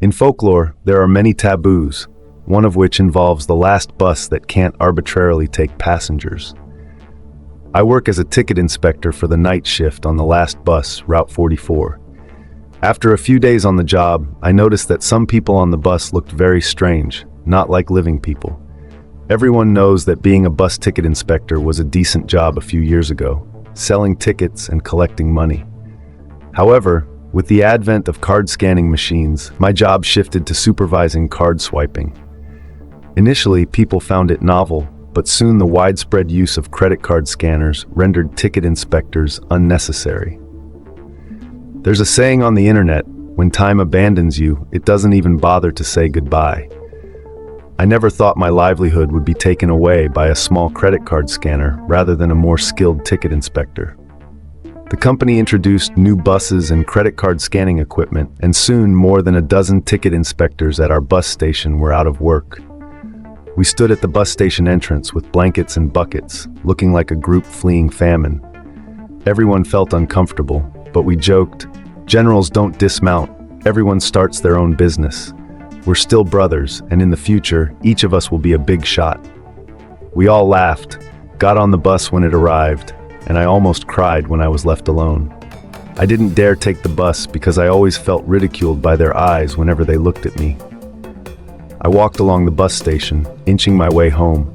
In folklore, there are many taboos, one of which involves the last bus that can't arbitrarily take passengers. I work as a ticket inspector for the night shift on the last bus, Route 44. After a few days on the job, I noticed that some people on the bus looked very strange, not like living people. Everyone knows that being a bus ticket inspector was a decent job a few years ago, selling tickets and collecting money. However, with the advent of card scanning machines, my job shifted to supervising card swiping. Initially, people found it novel, but soon the widespread use of credit card scanners rendered ticket inspectors unnecessary. There's a saying on the internet, when time abandons you, it doesn't even bother to say goodbye. I never thought my livelihood would be taken away by a small credit card scanner rather than a more skilled ticket inspector. The company introduced new buses and credit card scanning equipment, and soon more than a dozen ticket inspectors at our bus station were out of work. We stood at the bus station entrance with blankets and buckets, looking like a group fleeing famine. Everyone felt uncomfortable, but we joked, "Generals don't dismount, everyone starts their own business. We're still brothers, and in the future, each of us will be a big shot." We all laughed, got on the bus when it arrived, and I almost cried when I was left alone. I didn't dare take the bus because I always felt ridiculed by their eyes whenever they looked at me. I walked along the bus station, inching my way home.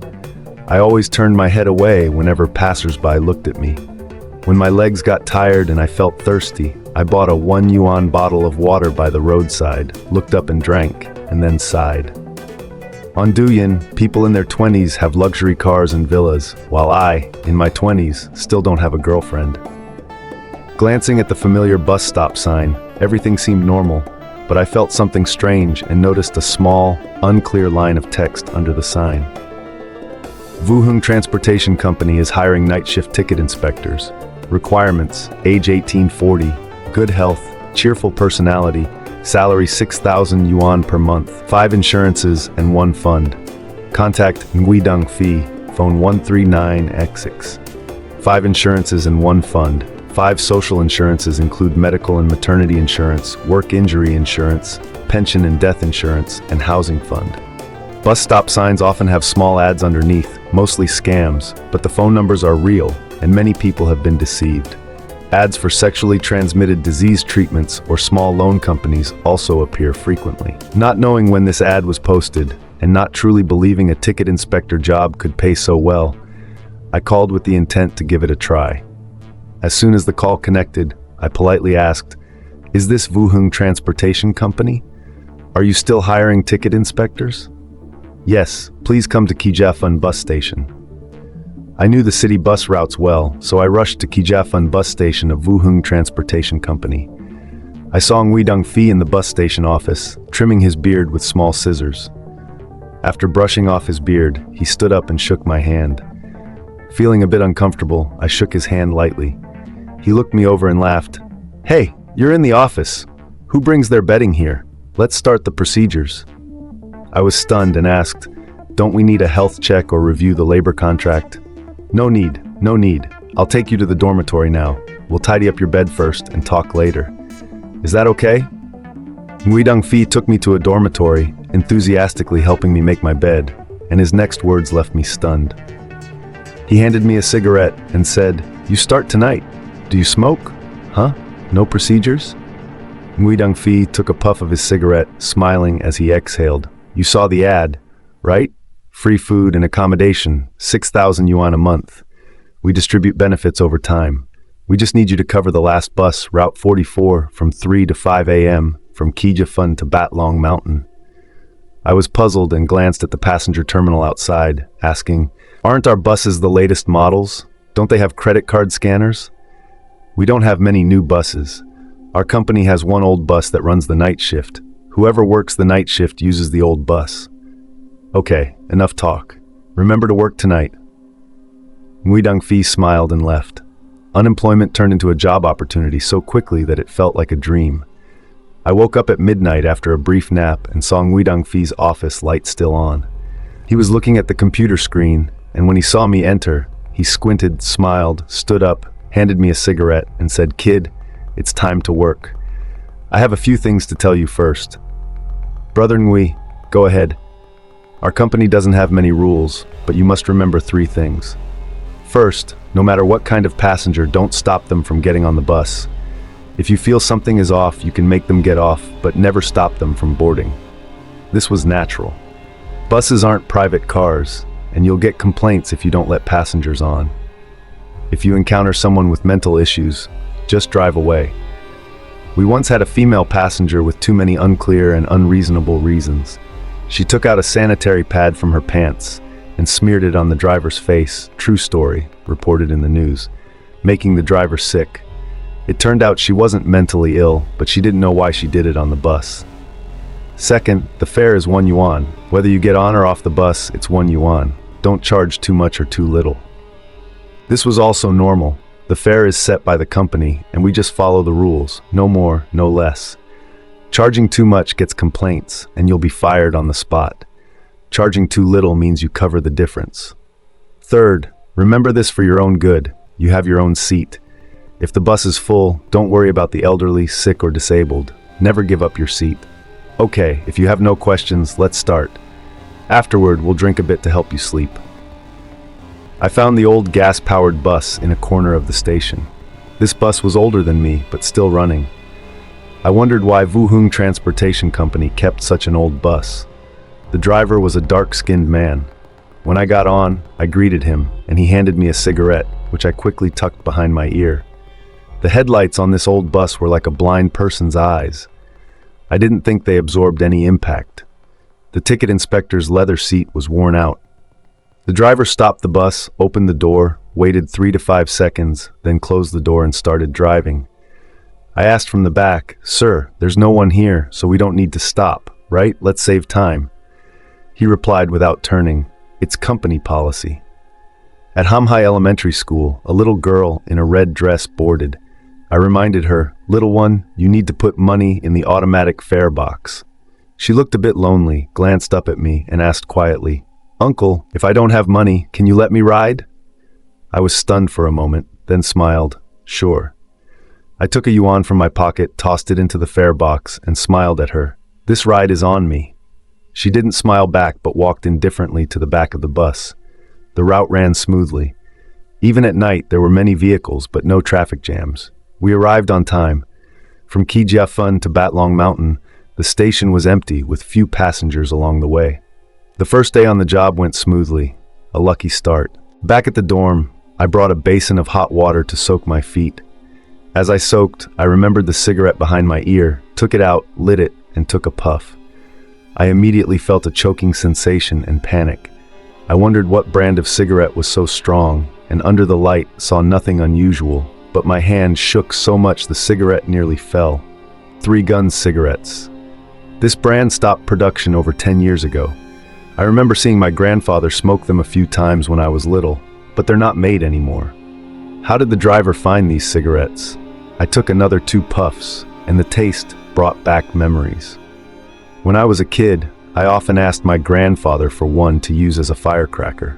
I always turned my head away whenever passers-by looked at me. When my legs got tired and I felt thirsty, I bought a 1 yuan bottle of water by the roadside, looked up and drank, and then sighed. On Douyin, people in their 20s have luxury cars and villas, while I, in my 20s, still don't have a girlfriend. Glancing at the familiar bus stop sign, everything seemed normal, but I felt something strange and noticed a small, unclear line of text under the sign. Wuheng Transportation Company is hiring night shift ticket inspectors. Requirements: age 18-40, good health, cheerful personality, salary 6,000 yuan per month, 5 insurances and 1 fund. Contact Nguidong Phi, phone 139X6. 5 insurances and 1 fund. 5 social insurances include medical and maternity insurance, work injury insurance, pension and death insurance, and housing fund. Bus stop signs often have small ads underneath, mostly scams, but the phone numbers are real, and many people have been deceived. Ads for sexually transmitted disease treatments or small loan companies also appear frequently. Not knowing when this ad was posted, and not truly believing a ticket inspector job could pay so well, I called with the intent to give it a try. As soon as the call connected, I politely asked, "Is this Wuheng Transportation Company? Are you still hiring ticket inspectors?" "Yes, please come to Kijafun bus station." I knew the city bus routes well, so I rushed to Kijafun bus station of Wuheng Transportation Company. I saw Nguidong Phi in the bus station office, trimming his beard with small scissors. After brushing off his beard, he stood up and shook my hand. Feeling a bit uncomfortable, I shook his hand lightly. He looked me over and laughed. "Hey, you're in the office. Who brings their bedding here? Let's start the procedures." I was stunned and asked, "Don't we need a health check or review the labor contract?" No need. I'll take you to the dormitory now. We'll tidy up your bed first and talk later. Is that okay?" Nguidong Phi took me to a dormitory, enthusiastically helping me make my bed, and his next words left me stunned. He handed me a cigarette and said, "You start tonight. Do you smoke? Huh? No procedures?" Nguidong Phi took a puff of his cigarette, smiling as he exhaled. "You saw the ad, right? Free food and accommodation, 6,000 yuan a month. We distribute benefits over time. We just need you to cover the last bus, Route 44, from 3 to 5 a.m., from Kijafun to Batlong Mountain." I was puzzled and glanced at the passenger terminal outside, asking, "Aren't our buses the latest models? Don't they have credit card scanners?" "We don't have many new buses. Our company has one old bus that runs the night shift. Whoever works the night shift uses the old bus." "Okay, enough talk. Remember to work tonight." Nguidong Phi smiled and left. Unemployment turned into a job opportunity so quickly that it felt like a dream. I woke up at midnight after a brief nap and saw Nguidong Phi's office light still on. He was looking at the computer screen, and when he saw me enter, he squinted, smiled, stood up, handed me a cigarette, and said, "Kid, it's time to work. I have a few things to tell you first. Brother Ngui, go ahead. Our company doesn't have many rules, but you must remember three things. First, no matter what kind of passenger, don't stop them from getting on the bus. If you feel something is off, you can make them get off, but never stop them from boarding. This was natural. Buses aren't private cars, and you'll get complaints if you don't let passengers on. If you encounter someone with mental issues, just drive away. We once had a female passenger with too many unclear and unreasonable reasons. She took out a sanitary pad from her pants and smeared it on the driver's face. True story, reported in the news, making the driver sick. It turned out she wasn't mentally ill, but she didn't know why she did it on the bus. Second, the fare is 1 yuan. Whether you get on or off the bus, it's 1 yuan. Don't charge too much or too little. This was also normal. The fare is set by the company, and we just follow the rules. No more, no less. Charging too much gets complaints, and you'll be fired on the spot. Charging too little means you cover the difference. Third, remember this for your own good. You have your own seat. If the bus is full, don't worry about the elderly, sick, or disabled. Never give up your seat. Okay, if you have no questions, let's start. Afterward, we'll drink a bit to help you sleep. I found the old gas-powered bus in a corner of the station. This bus was older than me, but still running. I wondered why Wuhung Transportation Company kept such an old bus. The driver was a dark-skinned man. When I got on, I greeted him, and he handed me a cigarette, which I quickly tucked behind my ear. The headlights on this old bus were like a blind person's eyes. I didn't think they absorbed any impact. The ticket inspector's leather seat was worn out. The driver stopped the bus, opened the door, waited 3 to 5 seconds, then closed the door and started driving. I asked from the back, "Sir, there's no one here, so we don't need to stop, right? Let's save time." He replied without turning, "It's company policy." At Hamhai Elementary School, a little girl in a red dress boarded. I reminded her, "Little one, you need to put money in the automatic fare box." She looked a bit lonely, glanced up at me, and asked quietly, "Uncle, if I don't have money, can you let me ride?" I was stunned for a moment, then smiled, "Sure." I took a yuan from my pocket, tossed it into the fare box, and smiled at her. "This ride is on me." She didn't smile back, but walked indifferently to the back of the bus. The route ran smoothly. Even at night, there were many vehicles, but no traffic jams. We arrived on time. From Kijiafun to Batlong Mountain, the station was empty, with few passengers along the way. The first day on the job went smoothly, a lucky start. Back at the dorm, I brought a basin of hot water to soak my feet. As I soaked, I remembered the cigarette behind my ear, took it out, lit it, and took a puff. I immediately felt a choking sensation and panic. I wondered what brand of cigarette was so strong, and under the light saw nothing unusual, but my hand shook so much the cigarette nearly fell. 3 Guns cigarettes. This brand stopped production over 10 years ago. I remember seeing my grandfather smoke them a few times when I was little, but they're not made anymore. How did the driver find these cigarettes? I took another 2 puffs, and the taste brought back memories. When I was a kid, I often asked my grandfather for one to use as a firecracker.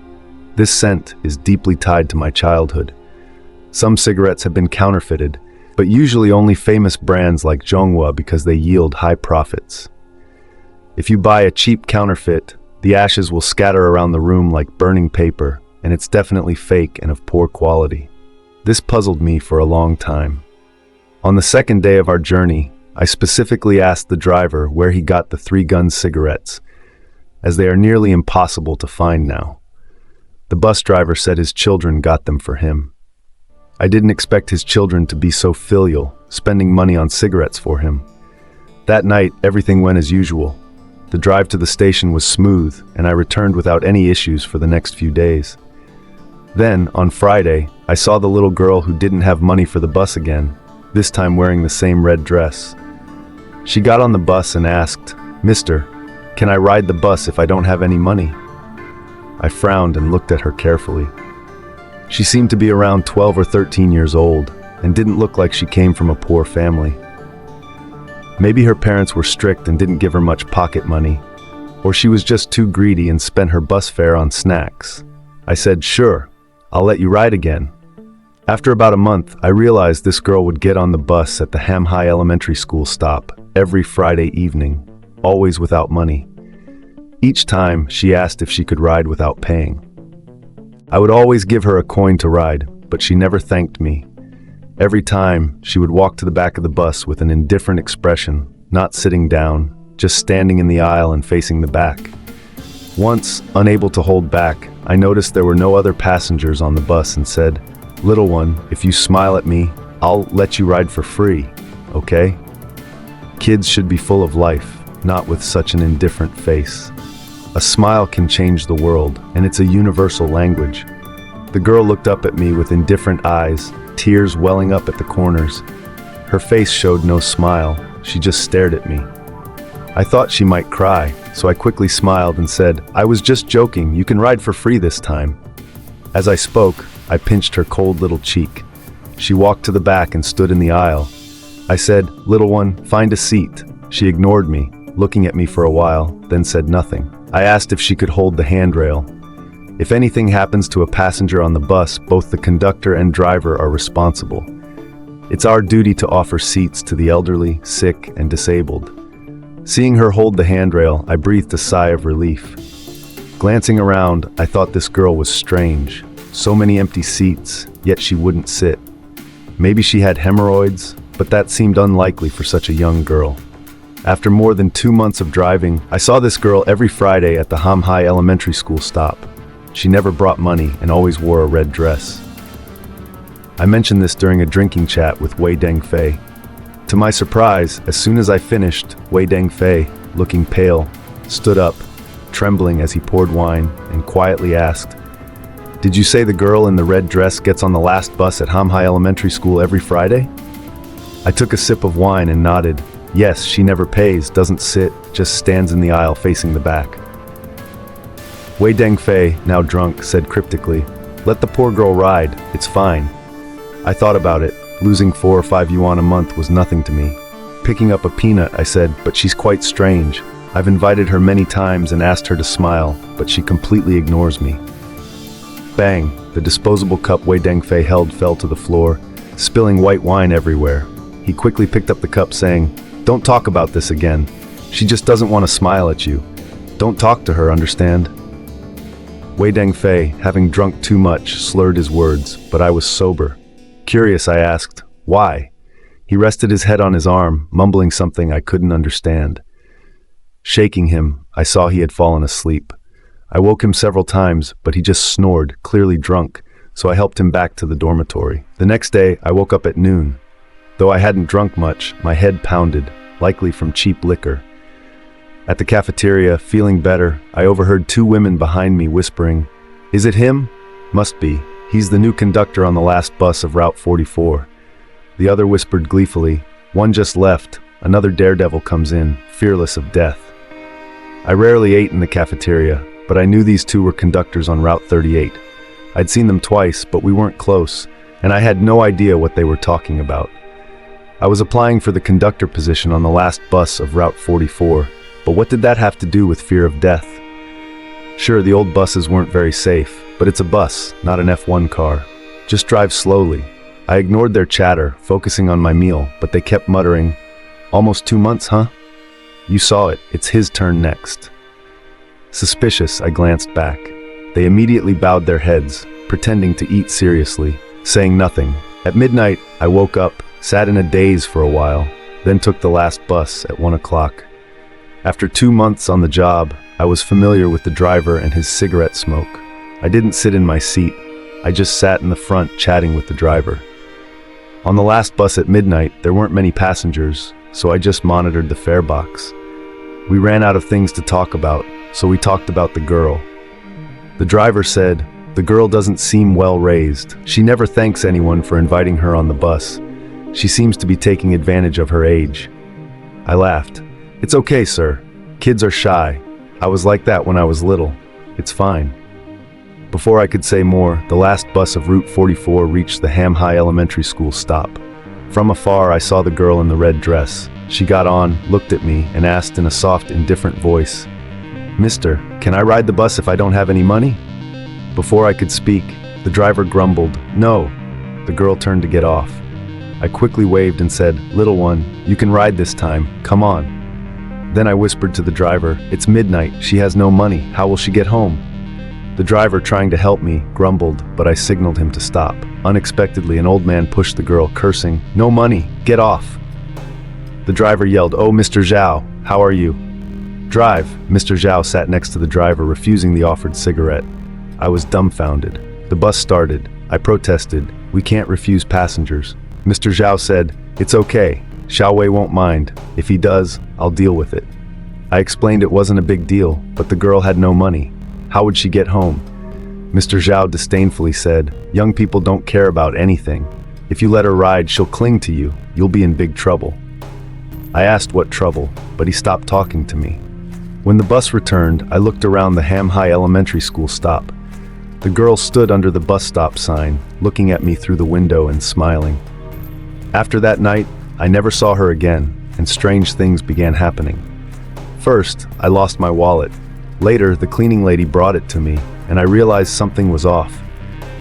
This scent is deeply tied to my childhood. Some cigarettes have been counterfeited, but usually only famous brands like Zhonghua because they yield high profits. If you buy a cheap counterfeit, the ashes will scatter around the room like burning paper, and it's definitely fake and of poor quality. This puzzled me for a long time. On the second day of our journey, I specifically asked the driver where he got the 3 Guns cigarettes, as they are nearly impossible to find now. The bus driver said his children got them for him. I didn't expect his children to be so filial, spending money on cigarettes for him. That night, everything went as usual. The drive to the station was smooth, and I returned without any issues for the next few days. Then, on Friday, I saw the little girl who didn't have money for the bus again, this time wearing the same red dress. She got on the bus and asked, "Mister, can I ride the bus if I don't have any money?" I frowned and looked at her carefully. She seemed to be around 12 or 13 years old, and didn't look like she came from a poor family. Maybe her parents were strict and didn't give her much pocket money, or she was just too greedy and spent her bus fare on snacks. I said, "Sure, I'll let you ride again." After about a month, I realized this girl would get on the bus at the Hamhai Elementary School stop every Friday evening. always without money. Each time, she asked if she could ride without paying. I would always give her a coin to ride, but she never thanked me. Every time, she would walk to the back of the bus with an indifferent expression, not sitting down, just standing in the aisle and facing the back. Once, unable to hold back, I noticed there were no other passengers on the bus and said, "Little one, if you smile at me, I'll let you ride for free, okay?" Kids should be full of life, not with such an indifferent face. A smile can change the world, and it's a universal language. The girl looked up at me with indifferent eyes, tears welling up at the corners. Her face showed no smile, she just stared at me. I thought she might cry, so I quickly smiled and said, "I was just joking, you can ride for free this time." As I spoke, I pinched her cold little cheek. She walked to the back and stood in the aisle. I said, "Little one, find a seat." She ignored me, looking at me for a while, then said nothing. I asked if she could hold the handrail. If anything happens to a passenger on the bus, both the conductor and driver are responsible. It's our duty to offer seats to the elderly, sick, and disabled. Seeing her hold the handrail, I breathed a sigh of relief. Glancing around, I thought this girl was strange. So many empty seats, yet she wouldn't sit. Maybe she had hemorrhoids, but that seemed unlikely for such a young girl. After more than 2 months of driving, I saw this girl every Friday at the Ham Hai Elementary School stop. She never brought money and always wore a red dress. I mentioned this during a drinking chat with Wei Dengfei. To my surprise, as soon as I finished, Wei Dengfei, looking pale, stood up, trembling as he poured wine, and quietly asked, "Did you say the girl in the red dress gets on the last bus at Ham Hai Elementary School every Friday?" I took a sip of wine and nodded. Yes, she never pays, doesn't sit, just stands in the aisle facing the back. Wei Dengfei, now drunk, said cryptically, "Let the poor girl ride, it's fine." I thought about it. Losing 4 or 5 yuan a month was nothing to me. Picking up a peanut, I said, "But she's quite strange. I've invited her many times and asked her to smile, but she completely ignores me." Bang! The disposable cup Wei Dengfei held fell to the floor, spilling white wine everywhere. He quickly picked up the cup saying, "Don't talk about this again. She just doesn't want to smile at you. Don't talk to her, understand?" Wei Dengfei, having drunk too much, slurred his words, but I was sober. Curious, I asked, "Why?" He rested his head on his arm, mumbling something I couldn't understand. Shaking him, I saw he had fallen asleep. I woke him several times, but he just snored, clearly drunk, so I helped him back to the dormitory. The next day, I woke up at noon. Though I hadn't drunk much, my head pounded, likely from cheap liquor. At the cafeteria, feeling better, I overheard 2 women behind me whispering, "Is it him? Must be. He's the new conductor on the last bus of Route 44. The other whispered gleefully, "One just left. Another daredevil comes in, fearless of death." I rarely ate in the cafeteria, but I knew these 2 were conductors on Route 38. I'd seen them twice, but we weren't close, and I had no idea what they were talking about. I was applying for the conductor position on the last bus of Route 44, but what did that have to do with fear of death? Sure, the old buses weren't very safe, but it's a bus, not an F1 car. Just drive slowly. I ignored their chatter, focusing on my meal, but they kept muttering, "Almost 2 months, huh? You saw it, it's his turn next." Suspicious, I glanced back. They immediately bowed their heads, pretending to eat seriously, saying nothing. At midnight, I woke up, sat in a daze for a while, then took the last bus at 1 o'clock. After 2 months on the job, I was familiar with the driver and his cigarette smoke. I didn't sit in my seat. I just sat in the front chatting with the driver. On the last bus at midnight, there weren't many passengers, so I just monitored the fare box. We ran out of things to talk about, so we talked about the girl. The driver said, "The girl doesn't seem well raised. She never thanks anyone for inviting her on the bus. She seems to be taking advantage of her age." I laughed. "It's okay, sir. Kids are shy. I was like that when I was little. It's fine." Before I could say more, the last bus of Route 44 reached the Ham Hai Elementary School stop. From afar, I saw the girl in the red dress. She got on, looked at me, and asked in a soft, indifferent voice, "Mister, can I ride the bus if I don't have any money?" Before I could speak, the driver grumbled, "No." The girl turned to get off. I quickly waved and said, "Little one, you can ride this time, come on." Then I whispered to the driver, "It's midnight, she has no money, how will she get home?" The driver, trying to help me, grumbled, but I signaled him to stop. Unexpectedly, an old man pushed the girl, cursing, "No money, get off!" The driver yelled, "Oh, Mr. Zhao, how are you?" "Drive." Mr. Zhao sat next to the driver, refusing the offered cigarette. I was dumbfounded. The bus started. I protested, "We can't refuse passengers." Mr. Zhao said, "It's okay. Xiao Wei won't mind. If he does, I'll deal with it." I explained it wasn't a big deal, but the girl had no money. How would she get home? Mr. Zhao disdainfully said, "Young people don't care about anything. If you let her ride, she'll cling to you. You'll be in big trouble." I asked what trouble, but he stopped talking to me. When the bus returned, I looked around the Ham High Elementary School stop. The girl stood under the bus stop sign, looking at me through the window and smiling. After that night, I never saw her again, and strange things began happening. First, I lost my wallet. Later, the cleaning lady brought it to me, and I realized something was off.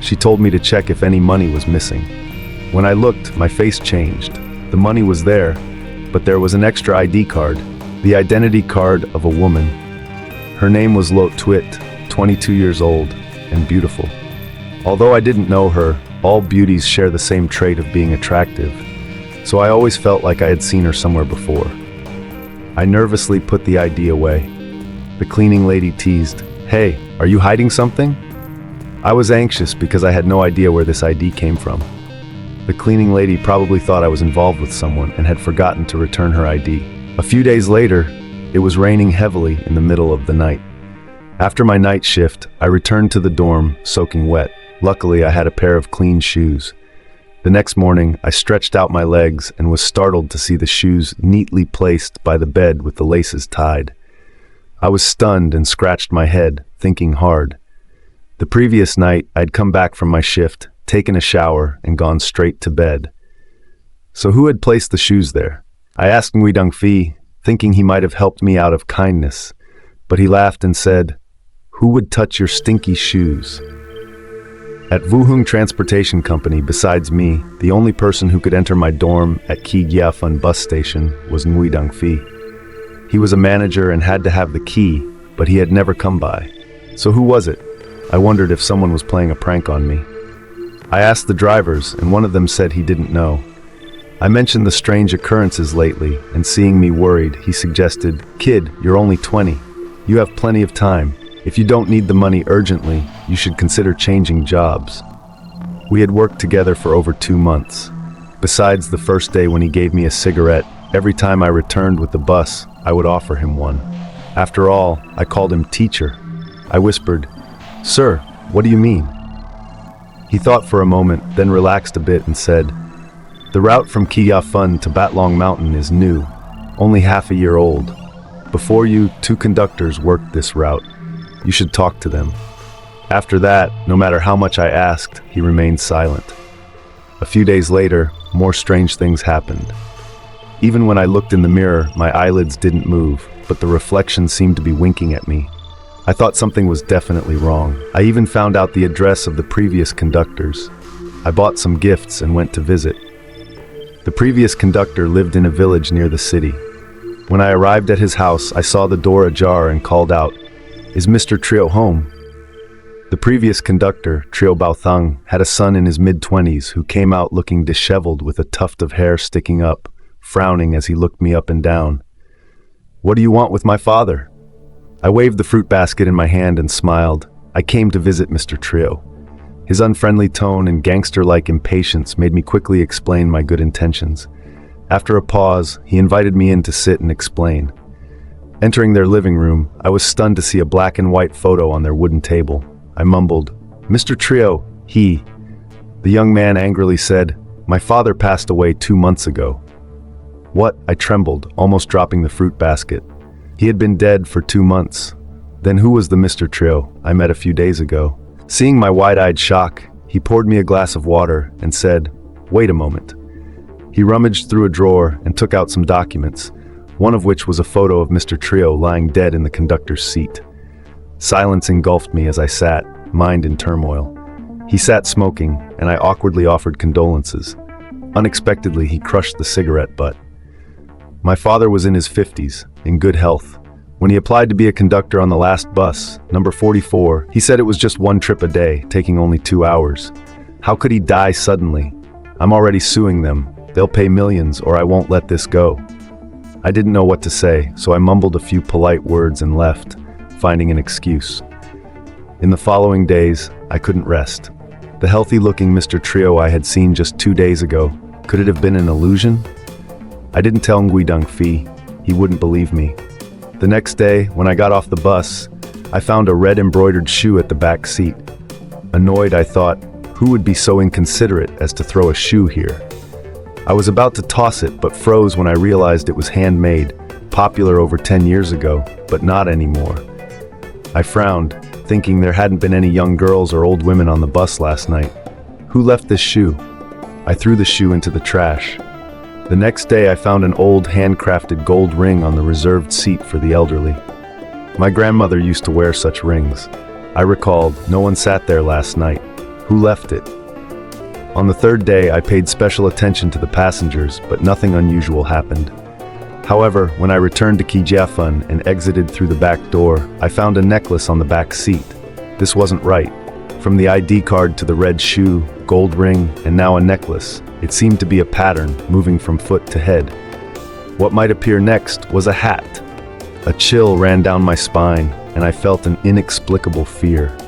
She told me to check if any money was missing. When I looked, my face changed. The money was there, but there was an extra ID card, the identity card of a woman. Her name was Lo Twit, 22 years old, and beautiful. Although I didn't know her, all beauties share the same trait of being attractive, so I always felt like I had seen her somewhere before. I nervously put the ID away. The cleaning lady teased, "Hey, are you hiding something?" I was anxious because I had no idea where this ID came from. The cleaning lady probably thought I was involved with someone and had forgotten to return her ID. A few days later, it was raining heavily in the middle of the night. After my night shift, I returned to the dorm, soaking wet. Luckily, I had a pair of clean shoes. The next morning, I stretched out my legs and was startled to see the shoes neatly placed by the bed with the laces tied. I was stunned and scratched my head, thinking hard. The previous night, I'd come back from my shift, taken a shower, and gone straight to bed. So who had placed the shoes there? I asked Ngui Dongfi, thinking he might have helped me out of kindness, but he laughed and said, "Who would touch your stinky shoes?" At Wuhung Transportation Company, besides me, the only person who could enter my dorm at Qi Giafun bus station was Ngui Dongfi. He was a manager and had to have the key, but he had never come by. So who was it? I wondered if someone was playing a prank on me. I asked the drivers, and one of them said he didn't know. I mentioned the strange occurrences lately, and seeing me worried, he suggested, "Kid, you're only 20. You have plenty of time. If you don't need the money urgently, you should consider changing jobs." We had worked together for over 2 months. Besides the first day when he gave me a cigarette, every time I returned with the bus, I would offer him one. After all, I called him teacher. I whispered, "Sir, what do you mean?" He thought for a moment, then relaxed a bit and said, "The route from Qiyafun to Batlong Mountain is new, only half a year old. Before you, 2 conductors worked this route. You should talk to them." After that, no matter how much I asked, he remained silent. A few days later, more strange things happened. Even when I looked in the mirror, my eyelids didn't move, but the reflection seemed to be winking at me. I thought something was definitely wrong. I even found out the address of the previous conductors. I bought some gifts and went to visit. The previous conductor lived in a village near the city. When I arrived at his house, I saw the door ajar and called out, "Is Mr. Trio home?" The previous conductor, Trio Baothang, had a son in his mid-20s who came out looking disheveled with a tuft of hair sticking up, frowning as he looked me up and down. "What do you want with my father?" I waved the fruit basket in my hand and smiled. I came to visit Mr. Trio. His unfriendly tone and gangster-like impatience made me quickly explain my good intentions. After a pause, he invited me in to sit and explain. Entering their living room, I was stunned to see a black and white photo on their wooden table. I mumbled, "Mr. Trio, he..." The young man angrily said, "My father passed away 2 months ago." "What?" I trembled, almost dropping the fruit basket. He had been dead for 2 months. Then who was the Mr. Trio I met a few days ago? Seeing my wide-eyed shock, he poured me a glass of water and said, "Wait a moment." He rummaged through a drawer and took out some documents, one of which was a photo of Mr. Trio lying dead in the conductor's seat. Silence engulfed me as I sat, mind in turmoil. He sat smoking, and I awkwardly offered condolences. Unexpectedly, he crushed the cigarette butt. My father was in his 50s, in good health. When he applied to be a conductor on the last bus, number 44, he said it was just one trip a day, taking only 2 hours. How could he die suddenly? I'm already suing them. They'll pay millions or I won't let this go. I didn't know what to say, so I mumbled a few polite words and left, finding an excuse. In the following days, I couldn't rest. The healthy-looking Mr. Trio I had seen just 2 days ago, could it have been an illusion? I didn't tell Nguidong Phi. He wouldn't believe me. The next day, when I got off the bus, I found a red embroidered shoe at the back seat. Annoyed, I thought, who would be so inconsiderate as to throw a shoe here? I was about to toss it, but froze when I realized it was handmade, popular over 10 years ago, but not anymore. I frowned, thinking there hadn't been any young girls or old women on the bus last night. Who left this shoe? I threw the shoe into the trash. The next day I found an old handcrafted gold ring on the reserved seat for the elderly. My grandmother used to wear such rings. I recalled, no one sat there last night. Who left it? On the third day I paid special attention to the passengers, but nothing unusual happened. However, when I returned to Kijiafun and exited through the back door, I found a necklace on the back seat. This wasn't right. From the ID card to the red shoe, gold ring, and now a necklace, it seemed to be a pattern, moving from foot to head. What might appear next was a hat. A chill ran down my spine, and I felt an inexplicable fear.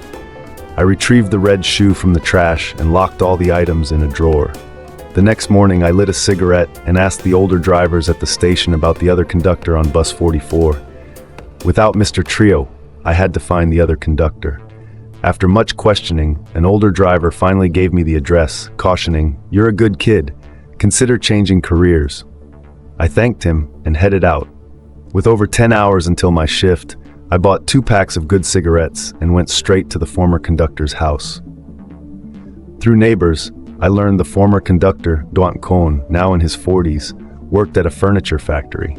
I retrieved the red shoe from the trash and locked all the items in a drawer. The next morning I lit a cigarette and asked the older drivers at the station about the other conductor on bus 44. Without Mr. Trio, I had to find the other conductor. After much questioning, an older driver finally gave me the address, cautioning, "You're a good kid. Consider changing careers." I thanked him and headed out. With over 10 hours until my shift, I bought 2 packs of good cigarettes and went straight to the former conductor's house. Through neighbors, I learned the former conductor, Duan Kon, now in his 40s, worked at a furniture factory.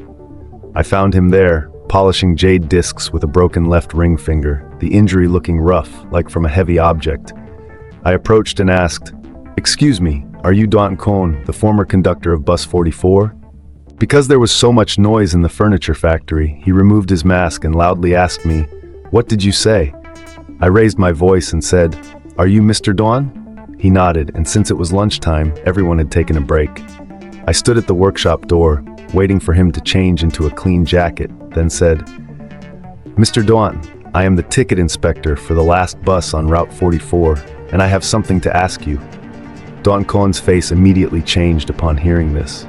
I found him there, polishing jade discs with a broken left ring finger, the injury looking rough, like from a heavy object. I approached and asked, "Excuse me, are you Duan Kon, the former conductor of bus 44? Because there was so much noise in the furniture factory, he removed his mask and loudly asked me, "What did you say?" I raised my voice and said, "Are you Mr. Duan?" He nodded, and since it was lunchtime, everyone had taken a break. I stood at the workshop door, waiting for him to change into a clean jacket, then said, "Mr. Duan, I am the ticket inspector for the last bus on Route 44, and I have something to ask you." Duan Kon's face immediately changed upon hearing this.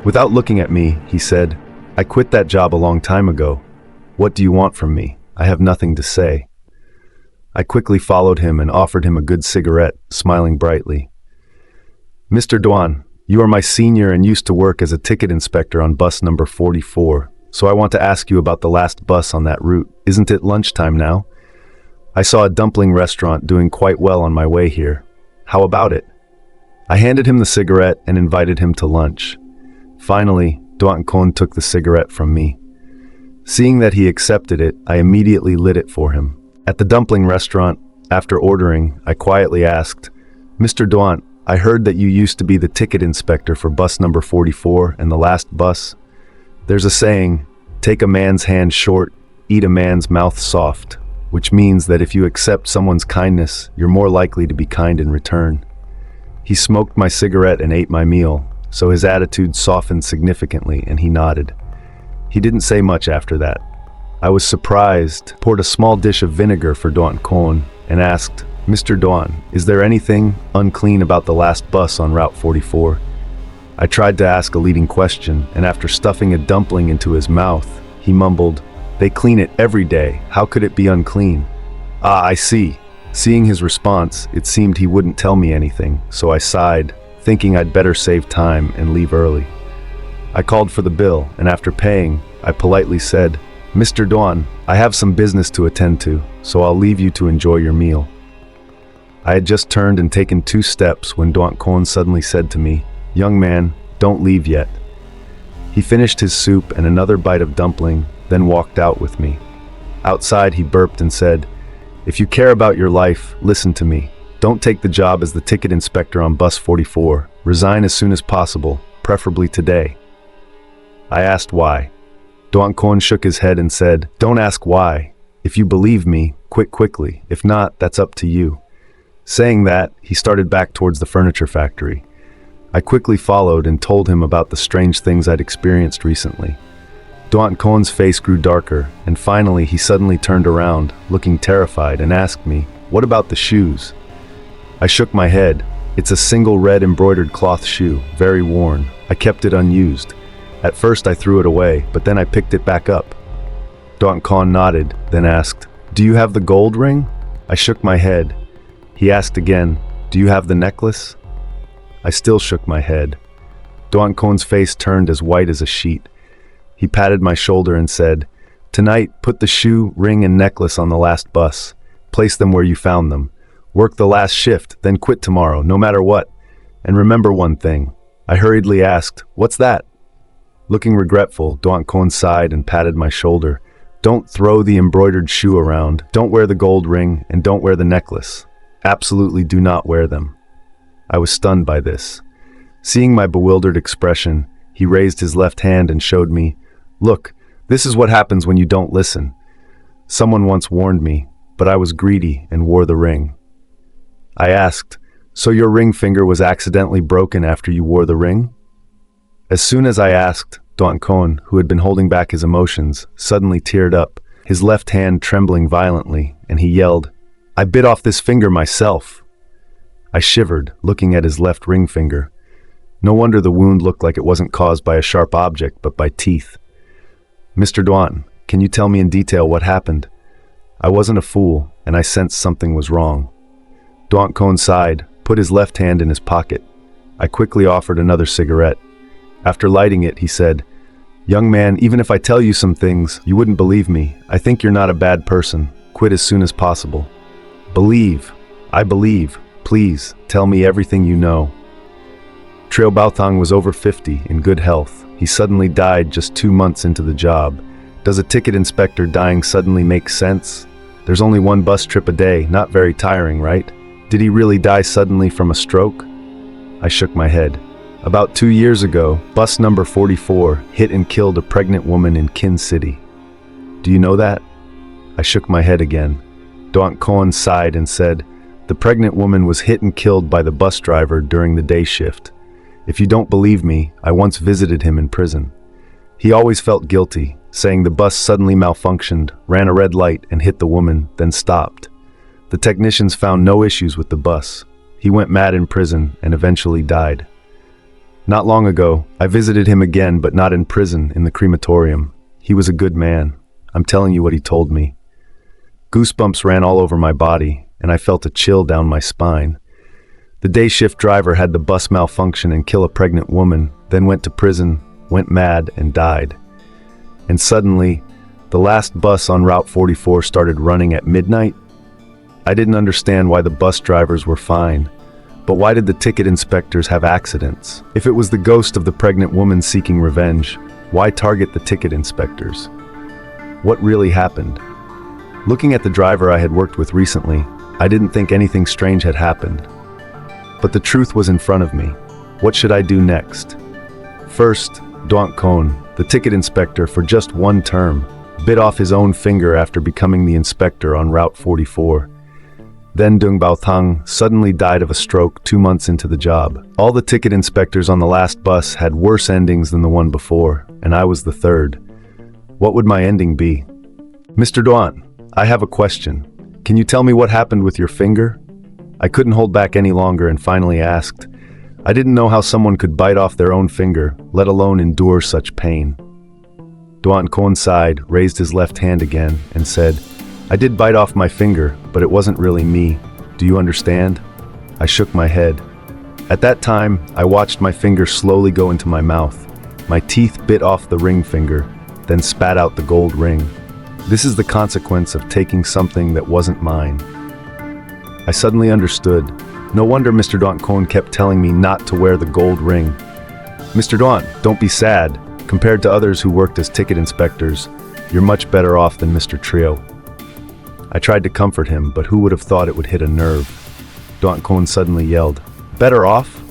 Without looking at me, he said, "I quit that job a long time ago. What do you want from me? I have nothing to say." I quickly followed him and offered him a good cigarette, smiling brightly. "Mr. Duan, you are my senior and used to work as a ticket inspector on bus number 44, so I want to ask you about the last bus on that route. Isn't it lunchtime now? I saw a dumpling restaurant doing quite well on my way here. How about it?" I handed him the cigarette and invited him to lunch. Finally, Duan Kon took the cigarette from me. Seeing that he accepted it, I immediately lit it for him. At the dumpling restaurant, after ordering, I quietly asked, "Mr. Duan, I heard that you used to be the ticket inspector for bus number 44 and the last bus. There's a saying, take a man's hand short, eat a man's mouth soft, which means that if you accept someone's kindness, you're more likely to be kind in return." He smoked my cigarette and ate my meal, so his attitude softened significantly and he nodded. He didn't say much after that. I was surprised, poured a small dish of vinegar for Duan Kon, and asked, "Mr. Duan, is there anything unclean about the last bus on Route 44? I tried to ask a leading question, and after stuffing a dumpling into his mouth, he mumbled, "They clean it every day. How could it be unclean?" "Ah, I see." Seeing his response, it seemed he wouldn't tell me anything, so I sighed, thinking I'd better save time and leave early. I called for the bill, and after paying, I politely said, "Mr. Duan, I have some business to attend to, so I'll leave you to enjoy your meal." I had just turned and taken 2 steps when Duan Kon suddenly said to me, "Young man, don't leave yet." He finished his soup and another bite of dumpling, then walked out with me. Outside he burped and said, "If you care about your life, listen to me. Don't take the job as the ticket inspector on bus 44. Resign as soon as possible, preferably today." I asked why. Duan Kon shook his head and said, "Don't ask why. If you believe me, quit quickly. If not, that's up to you." Saying that, he started back towards the furniture factory. I quickly followed and told him about the strange things I'd experienced recently. Duan Kon's face grew darker, and finally he suddenly turned around, looking terrified, and asked me, "What about the shoes?" I shook my head. "It's a single red embroidered cloth shoe, very worn. I kept it unused. At first I threw it away, but then I picked it back up." Duan Kon nodded, then asked, "Do you have the gold ring?" I shook my head. He asked again, "Do you have the necklace?" I still shook my head. Duan Kon's face turned as white as a sheet. He patted my shoulder and said, "Tonight, put the shoe, ring, and necklace on the last bus. Place them where you found them. Work the last shift, then quit tomorrow, no matter what. And remember one thing." I hurriedly asked, "What's that?" Looking regretful, Duan Kon sighed and patted my shoulder. "Don't throw the embroidered shoe around, don't wear the gold ring, and don't wear the necklace. Absolutely do not wear them." I was stunned by this. Seeing my bewildered expression, he raised his left hand and showed me, "Look, this is what happens when you don't listen. Someone once warned me, but I was greedy and wore the ring." I asked, "So your ring finger was accidentally broken after you wore the ring?" As soon as I asked, Duan Kon, who had been holding back his emotions, suddenly teared up, his left hand trembling violently, and he yelled, "I bit off this finger myself." I shivered, looking at his left ring finger. No wonder the wound looked like it wasn't caused by a sharp object, but by teeth. "Mr. Duan, can you tell me in detail what happened?" I wasn't a fool, and I sensed something was wrong. Duan Kon sighed, put his left hand in his pocket. I quickly offered another cigarette. After lighting it, he said, "Young man, even if I tell you some things, you wouldn't believe me. I think you're not a bad person. Quit as soon as possible." "Believe. I believe. Please, tell me everything you know." Trio Baothang was over 50, in good health. He suddenly died just 2 months into the job. Does a ticket inspector dying suddenly make sense? There's only one bus trip a day, not very tiring, right? Did he really die suddenly from a stroke? I shook my head. About 2 years ago, bus number 44 hit and killed a pregnant woman in Kin City. Do you know that? I shook my head again. Duan Kon sighed and said, "The pregnant woman was hit and killed by the bus driver during the day shift. If you don't believe me, I once visited him in prison. He always felt guilty, saying the bus suddenly malfunctioned, ran a red light and hit the woman, then stopped. The technicians found no issues with the bus. He went mad in prison and eventually died. Not long ago, I visited him again, but not in prison, in the crematorium. He was a good man. I'm telling you what he told me." Goosebumps ran all over my body, and I felt a chill down my spine. The day shift driver had the bus malfunction and kill a pregnant woman, then went to prison, went mad, and died. And suddenly, the last bus on Route 44 started running at midnight. I didn't understand why the bus drivers were fine, but why did the ticket inspectors have accidents? If it was the ghost of the pregnant woman seeking revenge, why target the ticket inspectors? What really happened? Looking at the driver I had worked with recently, I didn't think anything strange had happened. But the truth was in front of me. What should I do next? First, Duan Kon, the ticket inspector for just 1 term, bit off his own finger after becoming the inspector on Route 44. Then Dung Baothang suddenly died of a stroke 2 months into the job. All the ticket inspectors on the last bus had worse endings than the one before, and I was the third. What would my ending be? "Mr. Duan, I have a question. Can you tell me what happened with your finger?" I couldn't hold back any longer and finally asked. I didn't know how someone could bite off their own finger, let alone endure such pain. Duan Kon sighed, raised his left hand again, and said, "I did bite off my finger, but it wasn't really me. Do you understand?" I shook my head. At that time, I watched my finger slowly go into my mouth. My teeth bit off the ring finger, then spat out the gold ring. This is the consequence of taking something that wasn't mine. I suddenly understood. No wonder Mr. Duan Kon kept telling me not to wear the gold ring. "Mr. Duan, don't be sad. Compared to others who worked as ticket inspectors, you're much better off than Mr. Trio." I tried to comfort him, but who would have thought it would hit a nerve? Duan Kon suddenly yelled, "Better off?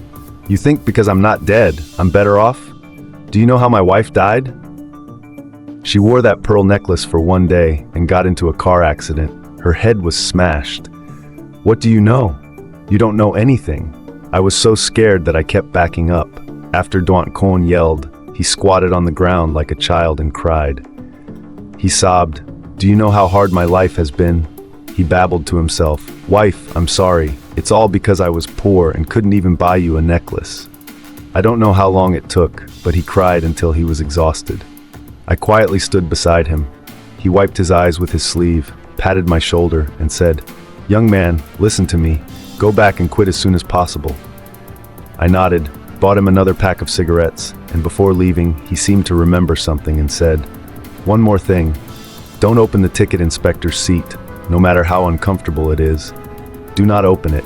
You think because I'm not dead, I'm better off?" Do you know how my wife died? She wore that pearl necklace for one day and got into a car accident. Her head was smashed. What do you know? You don't know anything. I was so scared that I kept backing up. After Duan Kon yelled, he squatted on the ground like a child and cried. He sobbed, "Do you know how hard my life has been?" He babbled to himself, "Wife, I'm sorry. It's all because I was poor and couldn't even buy you a necklace." I don't know how long it took, but he cried until he was exhausted. I quietly stood beside him. He wiped his eyes with his sleeve, patted my shoulder, and said, "Young man, listen to me. Go back and quit as soon as possible." I nodded, bought him another pack of cigarettes, and before leaving, he seemed to remember something and said, "One more thing. Don't open the ticket inspector's seat, no matter how uncomfortable it is. Do not open it."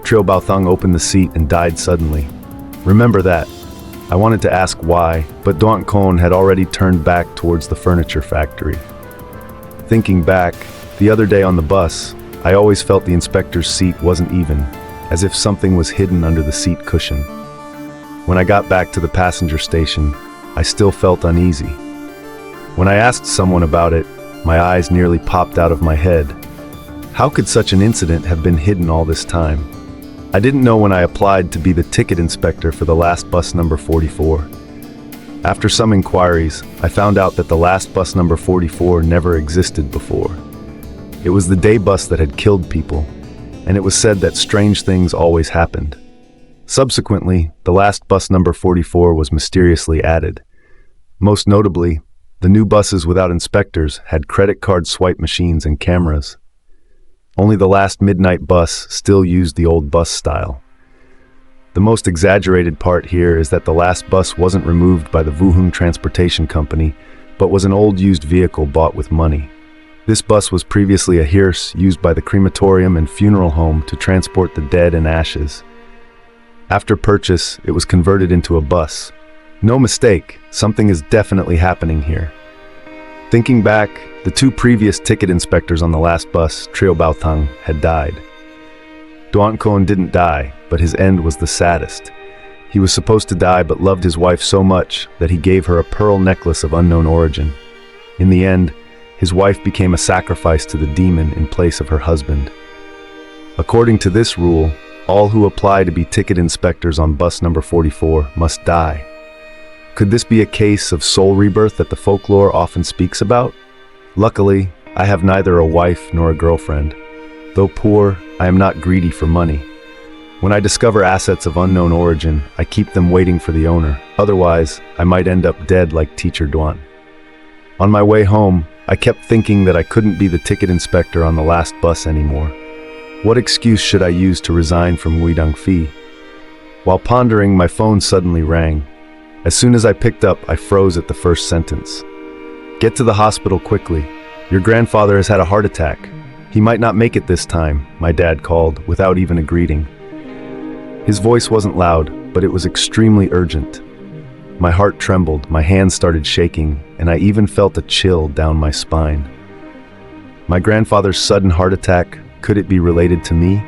Trio Baothang opened the seat and died suddenly. Remember that. I wanted to ask why, but Duan Kon had already turned back towards the furniture factory. Thinking back, the other day on the bus, I always felt the inspector's seat wasn't even, as if something was hidden under the seat cushion. When I got back to the passenger station, I still felt uneasy. When I asked someone about it, my eyes nearly popped out of my head. How could such an incident have been hidden all this time? I didn't know when I applied to be the ticket inspector for the last bus number 44. After some inquiries, I found out that the last bus number 44 never existed before. It was the day bus that had killed people, and it was said that strange things always happened. Subsequently, the last bus number 44 was mysteriously added. Most notably, the new buses without inspectors had credit card swipe machines and cameras. Only the last midnight bus still used the old bus style. The most exaggerated part here is that the last bus wasn't removed by the Wuhung Transportation Company, but was an old used vehicle bought with money. This bus was previously a hearse used by the crematorium and funeral home to transport the dead and ashes. After purchase, it was converted into a bus. No mistake, something is definitely happening here. Thinking back, the two previous ticket inspectors on the last bus, Trio Baothang, had died. Duan Kon didn't die, but his end was the saddest. He was supposed to die but loved his wife so much that he gave her a pearl necklace of unknown origin. In the end, his wife became a sacrifice to the demon in place of her husband. According to this rule, all who apply to be ticket inspectors on bus number 44 must die. Could this be a case of soul rebirth that the folklore often speaks about? Luckily, I have neither a wife nor a girlfriend. Though poor, I am not greedy for money. When I discover assets of unknown origin, I keep them waiting for the owner. Otherwise, I might end up dead like Teacher Duan. On my way home, I kept thinking that I couldn't be the ticket inspector on the last bus anymore. What excuse should I use to resign from Guidang Fi? While pondering, my phone suddenly rang. As soon as I picked up, I froze at the first sentence. "Get to the hospital quickly. Your grandfather has had a heart attack. He might not make it this time," my dad called, without even a greeting. His voice wasn't loud, but it was extremely urgent. My heart trembled, my hands started shaking, and I even felt a chill down my spine. My grandfather's sudden heart attack, could it be related to me?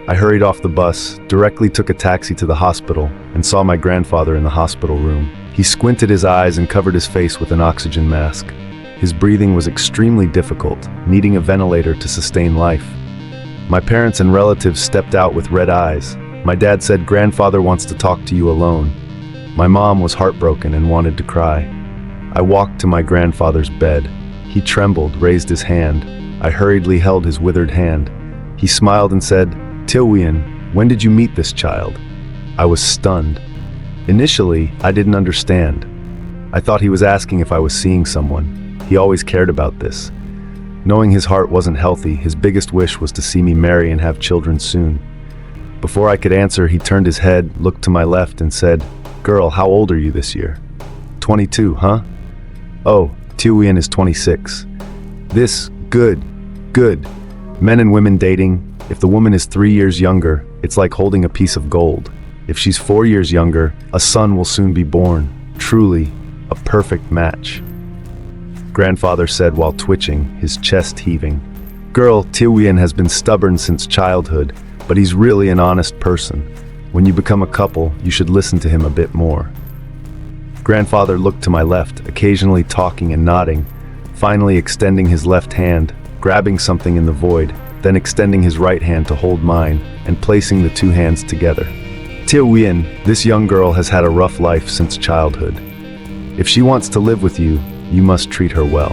I hurried off the bus, directly took a taxi to the hospital, and saw my grandfather in the hospital room. He squinted his eyes and covered his face with an oxygen mask. His breathing was extremely difficult, needing a ventilator to sustain life. My parents and relatives stepped out with red eyes. My dad said, "Grandfather wants to talk to you alone." My mom was heartbroken and wanted to cry. I walked to my grandfather's bed. He trembled, raised his hand. I hurriedly held his withered hand. He smiled and said, "Tilwian, when did you meet this child?" I was stunned. Initially, I didn't understand. I thought he was asking if I was seeing someone. He always cared about this. Knowing his heart wasn't healthy, his biggest wish was to see me marry and have children soon. Before I could answer, he turned his head, looked to my left, and said, "Girl, how old are you this year?" 22, huh? "Oh, Tilwian is 26. This, good. Men and women dating, if the woman is 3 years younger, it's like holding a piece of gold. If she's 4 years younger, a son will soon be born. Truly, a perfect match." Grandfather said while twitching, his chest heaving. "Girl, Tilwian has been stubborn since childhood, but he's really an honest person. When you become a couple, you should listen to him a bit more." Grandfather looked to my left, occasionally talking and nodding, finally extending his left hand, grabbing something in the void, then extending his right hand to hold mine, and placing the two hands together. Tia Wien, this young girl has had a rough life since childhood. If she wants to live with you, you must treat her well.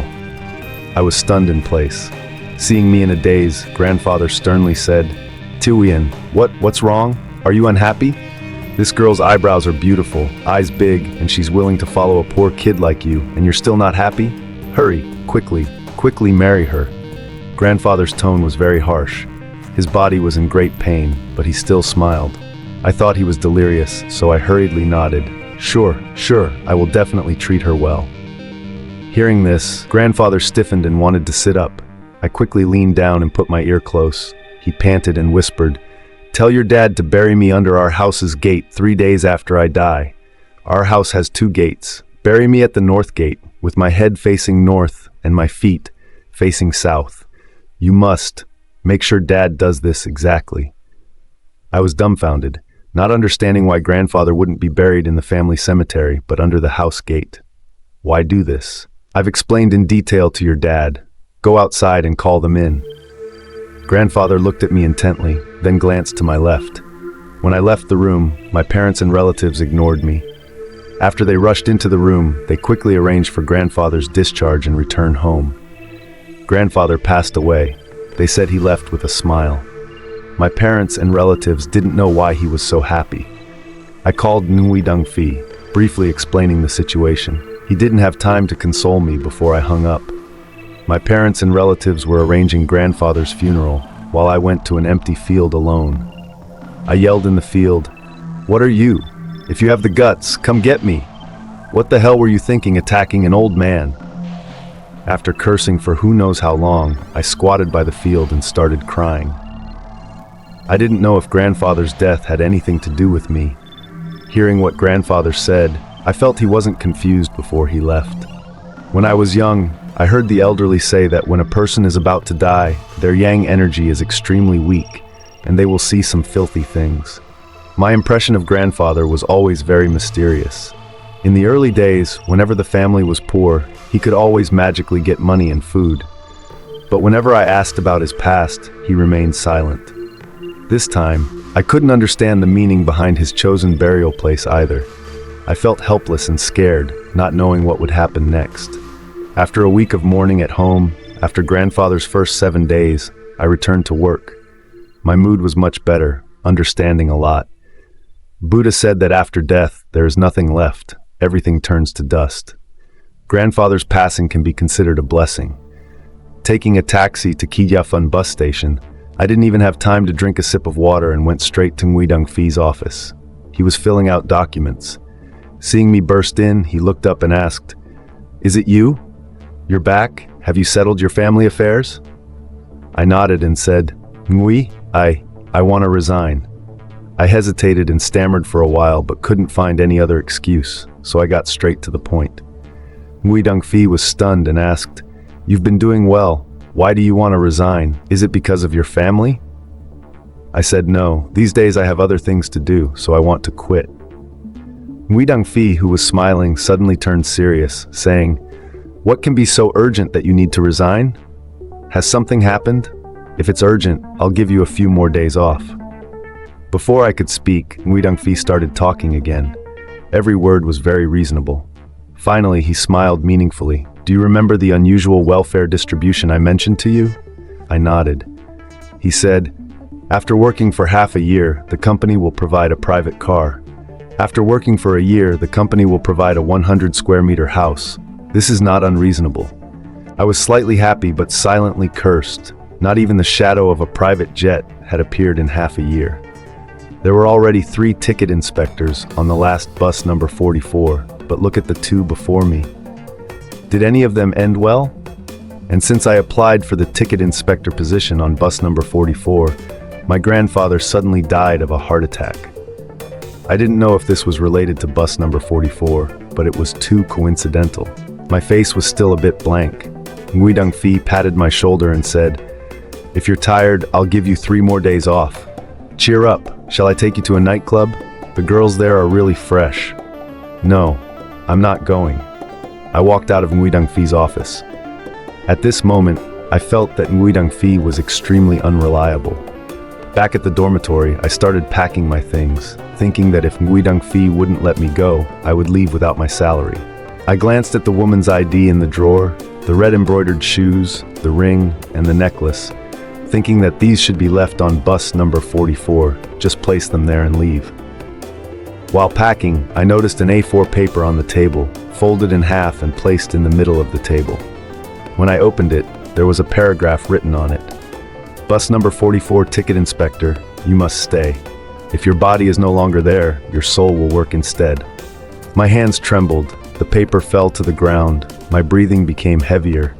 I was stunned in place. Seeing me in a daze, Grandfather sternly said, Tia Wien, what's wrong? Are you unhappy? This girl's eyebrows are beautiful, eyes big, and she's willing to follow a poor kid like you, and you're still not happy? Hurry, quickly marry her. Grandfather's tone was very harsh. His body was in great pain, but he still smiled. I thought he was delirious, so I hurriedly nodded. Sure, I will definitely treat her well. Hearing this, Grandfather stiffened and wanted to sit up. I quickly leaned down and put my ear close. He panted and whispered, Tell your dad to bury me under our house's gate 3 days after I die. Our house has 2 gates. Bury me at the north gate, with my head facing north and my feet facing south. You must make sure Dad does this exactly. I was dumbfounded, not understanding why Grandfather wouldn't be buried in the family cemetery, but under the house gate. Why do this? I've explained in detail to your dad. Go outside and call them in. Grandfather looked at me intently, then glanced to my left. When I left the room, my parents and relatives ignored me. After they rushed into the room, they quickly arranged for Grandfather's discharge and return home. Grandfather passed away. They said he left with a smile. My parents and relatives didn't know why he was so happy. I called Nui Dung Phi, briefly explaining the situation. He didn't have time to console me before I hung up. My parents and relatives were arranging Grandfather's funeral, while I went to an empty field alone. I yelled in the field, What are you? If you have the guts, come get me. What the hell were you thinking attacking an old man? After cursing for who knows how long, I squatted by the field and started crying. I didn't know if Grandfather's death had anything to do with me. Hearing what Grandfather said, I felt he wasn't confused before he left. When I was young, I heard the elderly say that when a person is about to die, their yang energy is extremely weak, and they will see some filthy things. My impression of Grandfather was always very mysterious. In the early days, whenever the family was poor, he could always magically get money and food. But whenever I asked about his past, he remained silent. This time, I couldn't understand the meaning behind his chosen burial place either. I felt helpless and scared, not knowing what would happen next. After a week of mourning at home, after Grandfather's first 7 days, I returned to work. My mood was much better, understanding a lot. Buddha said that after death, there is nothing left. Everything turns to dust. Grandfather's passing can be considered a blessing. Taking a taxi to Kijafun bus station, I didn't even have time to drink a sip of water and went straight to Ngui Dung Phi's office. He was filling out documents. Seeing me burst in, he looked up and asked, Is it you? You're back? Have you settled your family affairs? I nodded and said, Ngui, I want to resign. I hesitated and stammered for a while but couldn't find any other excuse, so I got straight to the point. Ngui Dung Phi was stunned and asked, You've been doing well. Why do you want to resign? Is it because of your family? I said no. These days I have other things to do, so I want to quit. Ngui Dung Phi, who was smiling, suddenly turned serious, saying, What can be so urgent that you need to resign? Has something happened? If it's urgent, I'll give you a few more days off. Before I could speak, Ngui Dung Phi started talking again. Every word was very reasonable. Finally, he smiled meaningfully. Do you remember the unusual welfare distribution I mentioned to you? I nodded. He said, After working for half a year, the company will provide a private car. After working for a year, the company will provide a 100 square meter house. This is not unreasonable. I was slightly happy but silently cursed. Not even the shadow of a private jet had appeared in half a year. There were already 3 ticket inspectors on the last bus number 44, but look at the 2 before me. Did any of them end well? And since I applied for the ticket inspector position on bus number 44, my grandfather suddenly died of a heart attack. I didn't know if this was related to bus number 44, but it was too coincidental. My face was still a bit blank. Ngui Dung Phi patted my shoulder and said, If you're tired, I'll give you 3 more days off. Cheer up. Shall I take you to a nightclub? The girls there are really fresh. No. I'm not going. I walked out of Ngui Dongfi's office. At this moment, I felt that Ngui Dongfi was extremely unreliable. Back at the dormitory, I started packing my things, thinking that if Ngui Dongfi wouldn't let me go, I would leave without my salary. I glanced at the woman's ID in the drawer, the red embroidered shoes, the ring, and the necklace, thinking that these should be left on bus number 44, just place them there and leave. While packing, I noticed an A4 paper on the table, folded in half and placed in the middle of the table. When I opened it, there was a paragraph written on it. Bus number 44 ticket inspector, you must stay. If your body is no longer there, your soul will work instead. My hands trembled, the paper fell to the ground, my breathing became heavier.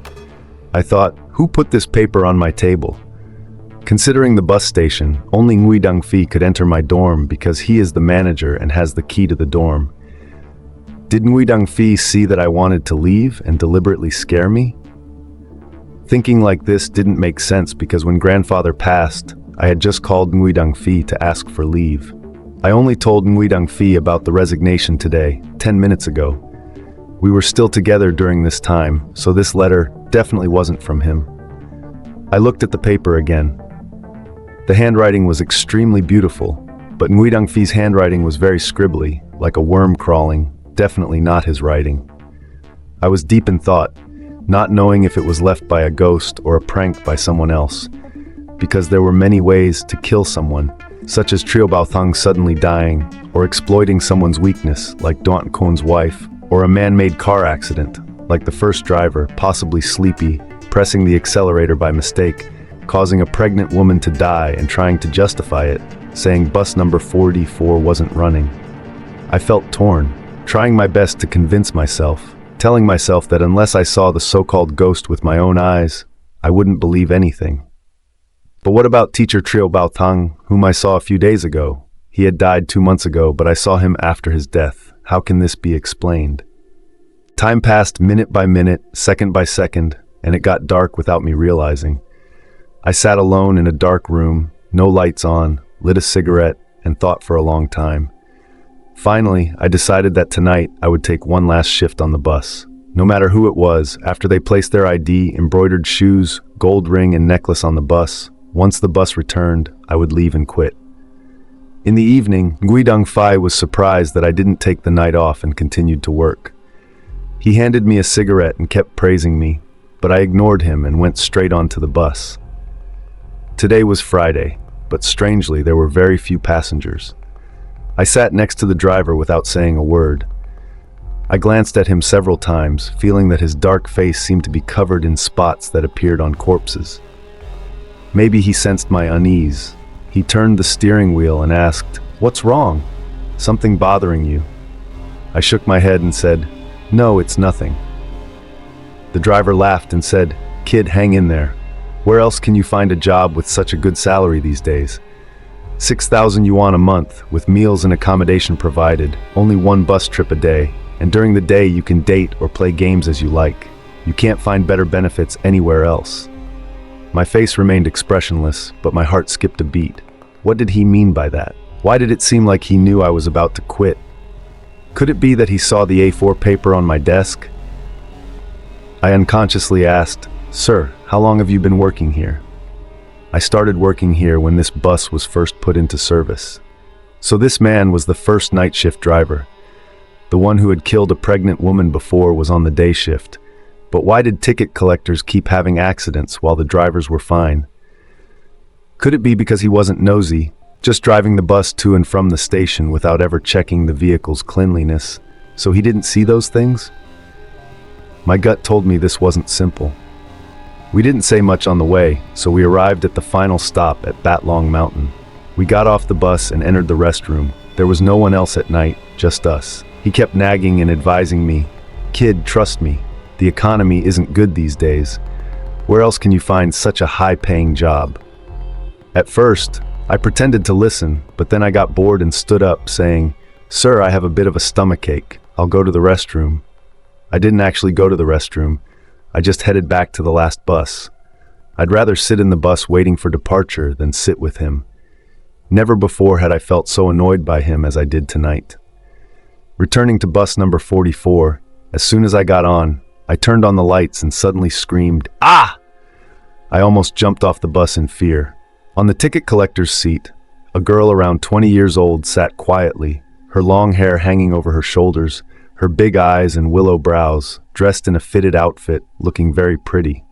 I thought, who put this paper on my table? Considering the bus station, only Ngui Dongfi could enter my dorm because he is the manager and has the key to the dorm. Did Ngui Dongfi see that I wanted to leave and deliberately scare me? Thinking like this didn't make sense because when grandfather passed, I had just called Ngui Dongfi to ask for leave. I only told Ngui Dongfi about the resignation today, 10 minutes ago. We were still together during this time, so this letter definitely wasn't from him. I looked at the paper again. The handwriting was extremely beautiful, but Ngui Dongfi's handwriting was very scribbly, like a worm crawling, definitely not his writing. I was deep in thought, not knowing if it was left by a ghost or a prank by someone else, because there were many ways to kill someone, such as Trio Baothang suddenly dying, or exploiting someone's weakness, like Duan Kon's wife, or a man-made car accident, like the first driver, possibly sleepy, pressing the accelerator by mistake, causing a pregnant woman to die and trying to justify it, saying bus number 44 wasn't running. I felt torn, trying my best to convince myself, telling myself that unless I saw the so-called ghost with my own eyes, I wouldn't believe anything. But what about teacher Trio Baothang, whom I saw a few days ago? He had died 2 months ago, but I saw him after his death. How can this be explained? Time passed minute by minute, second by second, and it got dark without me realizing. I sat alone in a dark room, no lights on, lit a cigarette, and thought for a long time. Finally, I decided that tonight I would take one last shift on the bus. No matter who it was, after they placed their ID, embroidered shoes, gold ring, and necklace on the bus, once the bus returned, I would leave and quit. In the evening, Ngui Dongfi was surprised that I didn't take the night off and continued to work. He handed me a cigarette and kept praising me, but I ignored him and went straight onto the bus. Today was Friday, but strangely there were very few passengers. I sat next to the driver without saying a word. I glanced at him several times, feeling that his dark face seemed to be covered in spots that appeared on corpses. Maybe he sensed my unease. He turned the steering wheel and asked, "What's wrong? Something bothering you?" I shook my head and said, "No, it's nothing." The driver laughed and said, "Kid, hang in there. Where else can you find a job with such a good salary these days? 6,000 yuan a month, with meals and accommodation provided, only one bus trip a day, and during the day you can date or play games as you like. You can't find better benefits anywhere else." My face remained expressionless, but my heart skipped a beat. What did he mean by that? Why did it seem like he knew I was about to quit? Could it be that he saw the A4 paper on my desk? I unconsciously asked, "Sir, how long have you been working here?" I started working here when this bus was first put into service. So this man was the first night shift driver. The one who had killed a pregnant woman before was on the day shift. But why did ticket collectors keep having accidents while the drivers were fine? Could it be because he wasn't nosy, just driving the bus to and from the station without ever checking the vehicle's cleanliness, so he didn't see those things? My gut told me this wasn't simple. We didn't say much on the way, so we arrived at the final stop at Batlong Mountain. We got off the bus and entered the restroom. There was no one else at night, just us. He kept nagging and advising me, "Kid, trust me. The economy isn't good these days. Where else can you find such a high-paying job?" At first, I pretended to listen, but then I got bored and stood up, saying, "Sir, I have a bit of a stomachache. I'll go to the restroom." I didn't actually go to the restroom. I just headed back to the last bus. I'd rather sit in the bus waiting for departure than sit with him. Never before had I felt so annoyed by him as I did tonight. Returning to bus number 44, as soon as I got on, I turned on the lights and suddenly screamed, "Ah!" I almost jumped off the bus in fear. On the ticket collector's seat, a girl around 20 years old sat quietly, her long hair hanging over her shoulders, her big eyes and willow brows, dressed in a fitted outfit, looking very pretty.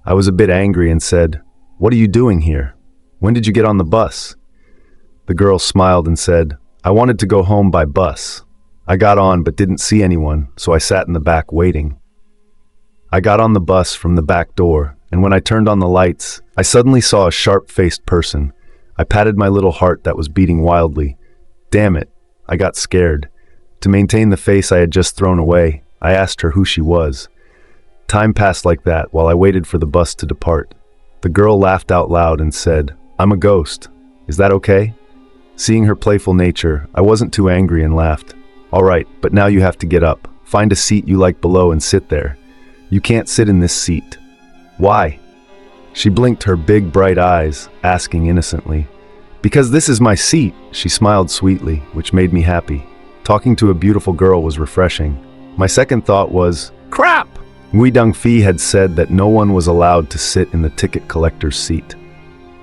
I was a bit angry and said, "What are you doing here? When did you get on the bus?" The girl smiled and said, "I wanted to go home by bus. I got on but didn't see anyone, so I sat in the back waiting." I got on the bus from the back door, and when I turned on the lights, I suddenly saw a sharp-faced person. I patted my little heart that was beating wildly. Damn it, I got scared. To maintain the face I had just thrown away, I asked her who she was. Time passed like that while I waited for the bus to depart. The girl laughed out loud and said, "I'm a ghost. Is that okay?" Seeing her playful nature, I wasn't too angry and laughed. "All right, but now you have to get up. Find a seat you like below and sit there. You can't sit in this seat." "Why?" She blinked her big bright eyes, asking innocently. "Because this is my seat," she smiled sweetly, which made me happy. Talking to a beautiful girl was refreshing. My second thought was, crap! Ngui Dongfi had said that no one was allowed to sit in the ticket collector's seat.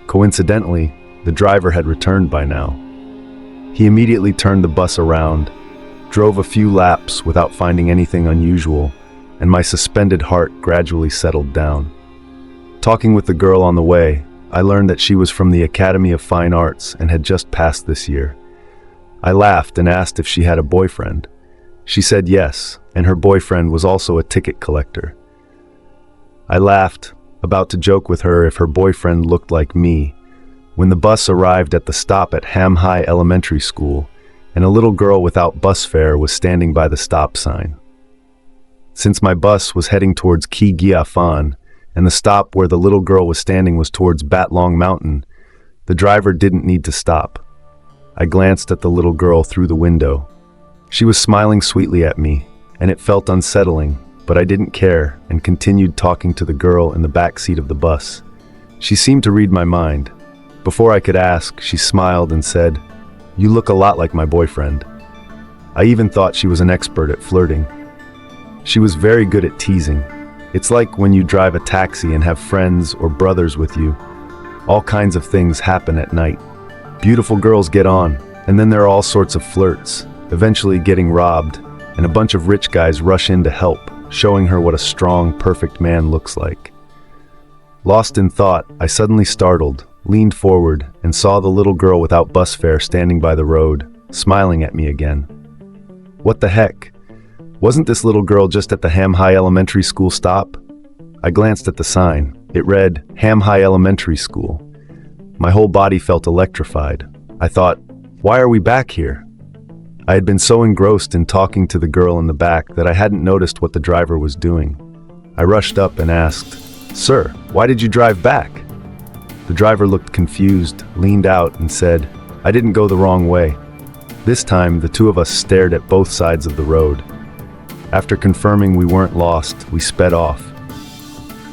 Coincidentally, the driver had returned by now. He immediately turned the bus around, drove a few laps without finding anything unusual, and my suspended heart gradually settled down. Talking with the girl on the way, I learned that she was from the Academy of Fine Arts and had just passed this year. I laughed and asked if she had a boyfriend. She said yes, and her boyfriend was also a ticket collector. I laughed, about to joke with her if her boyfriend looked like me, when the bus arrived at the stop at Ham High Elementary School, and a little girl without bus fare was standing by the stop sign. Since my bus was heading towards Ki Gia Fan, and the stop where the little girl was standing was towards Batlong Mountain, the driver didn't need to stop. I glanced at the little girl through the window. She was smiling sweetly at me, and it felt unsettling, but I didn't care and continued talking to the girl in the back seat of the bus. She seemed to read my mind. Before I could ask, she smiled and said, "You look a lot like my boyfriend." I even thought she was an expert at flirting. She was very good at teasing. It's like when you drive a taxi and have friends or brothers with you. All kinds of things happen at night. Beautiful girls get on, and then there are all sorts of flirts, eventually getting robbed, and a bunch of rich guys rush in to help, showing her what a strong, perfect man looks like. Lost in thought, I suddenly startled, leaned forward, and saw the little girl without bus fare standing by the road, smiling at me again. What the heck? Wasn't this little girl just at the Ham High Elementary School stop? I glanced at the sign. It read, Ham High Elementary School. My whole body felt electrified. I thought, why are we back here? I had been so engrossed in talking to the girl in the back that I hadn't noticed what the driver was doing. I rushed up and asked, "Sir, why did you drive back?" The driver looked confused, leaned out, and said, "I didn't go the wrong way." This time, the two of us stared at both sides of the road. After confirming we weren't lost, we sped off.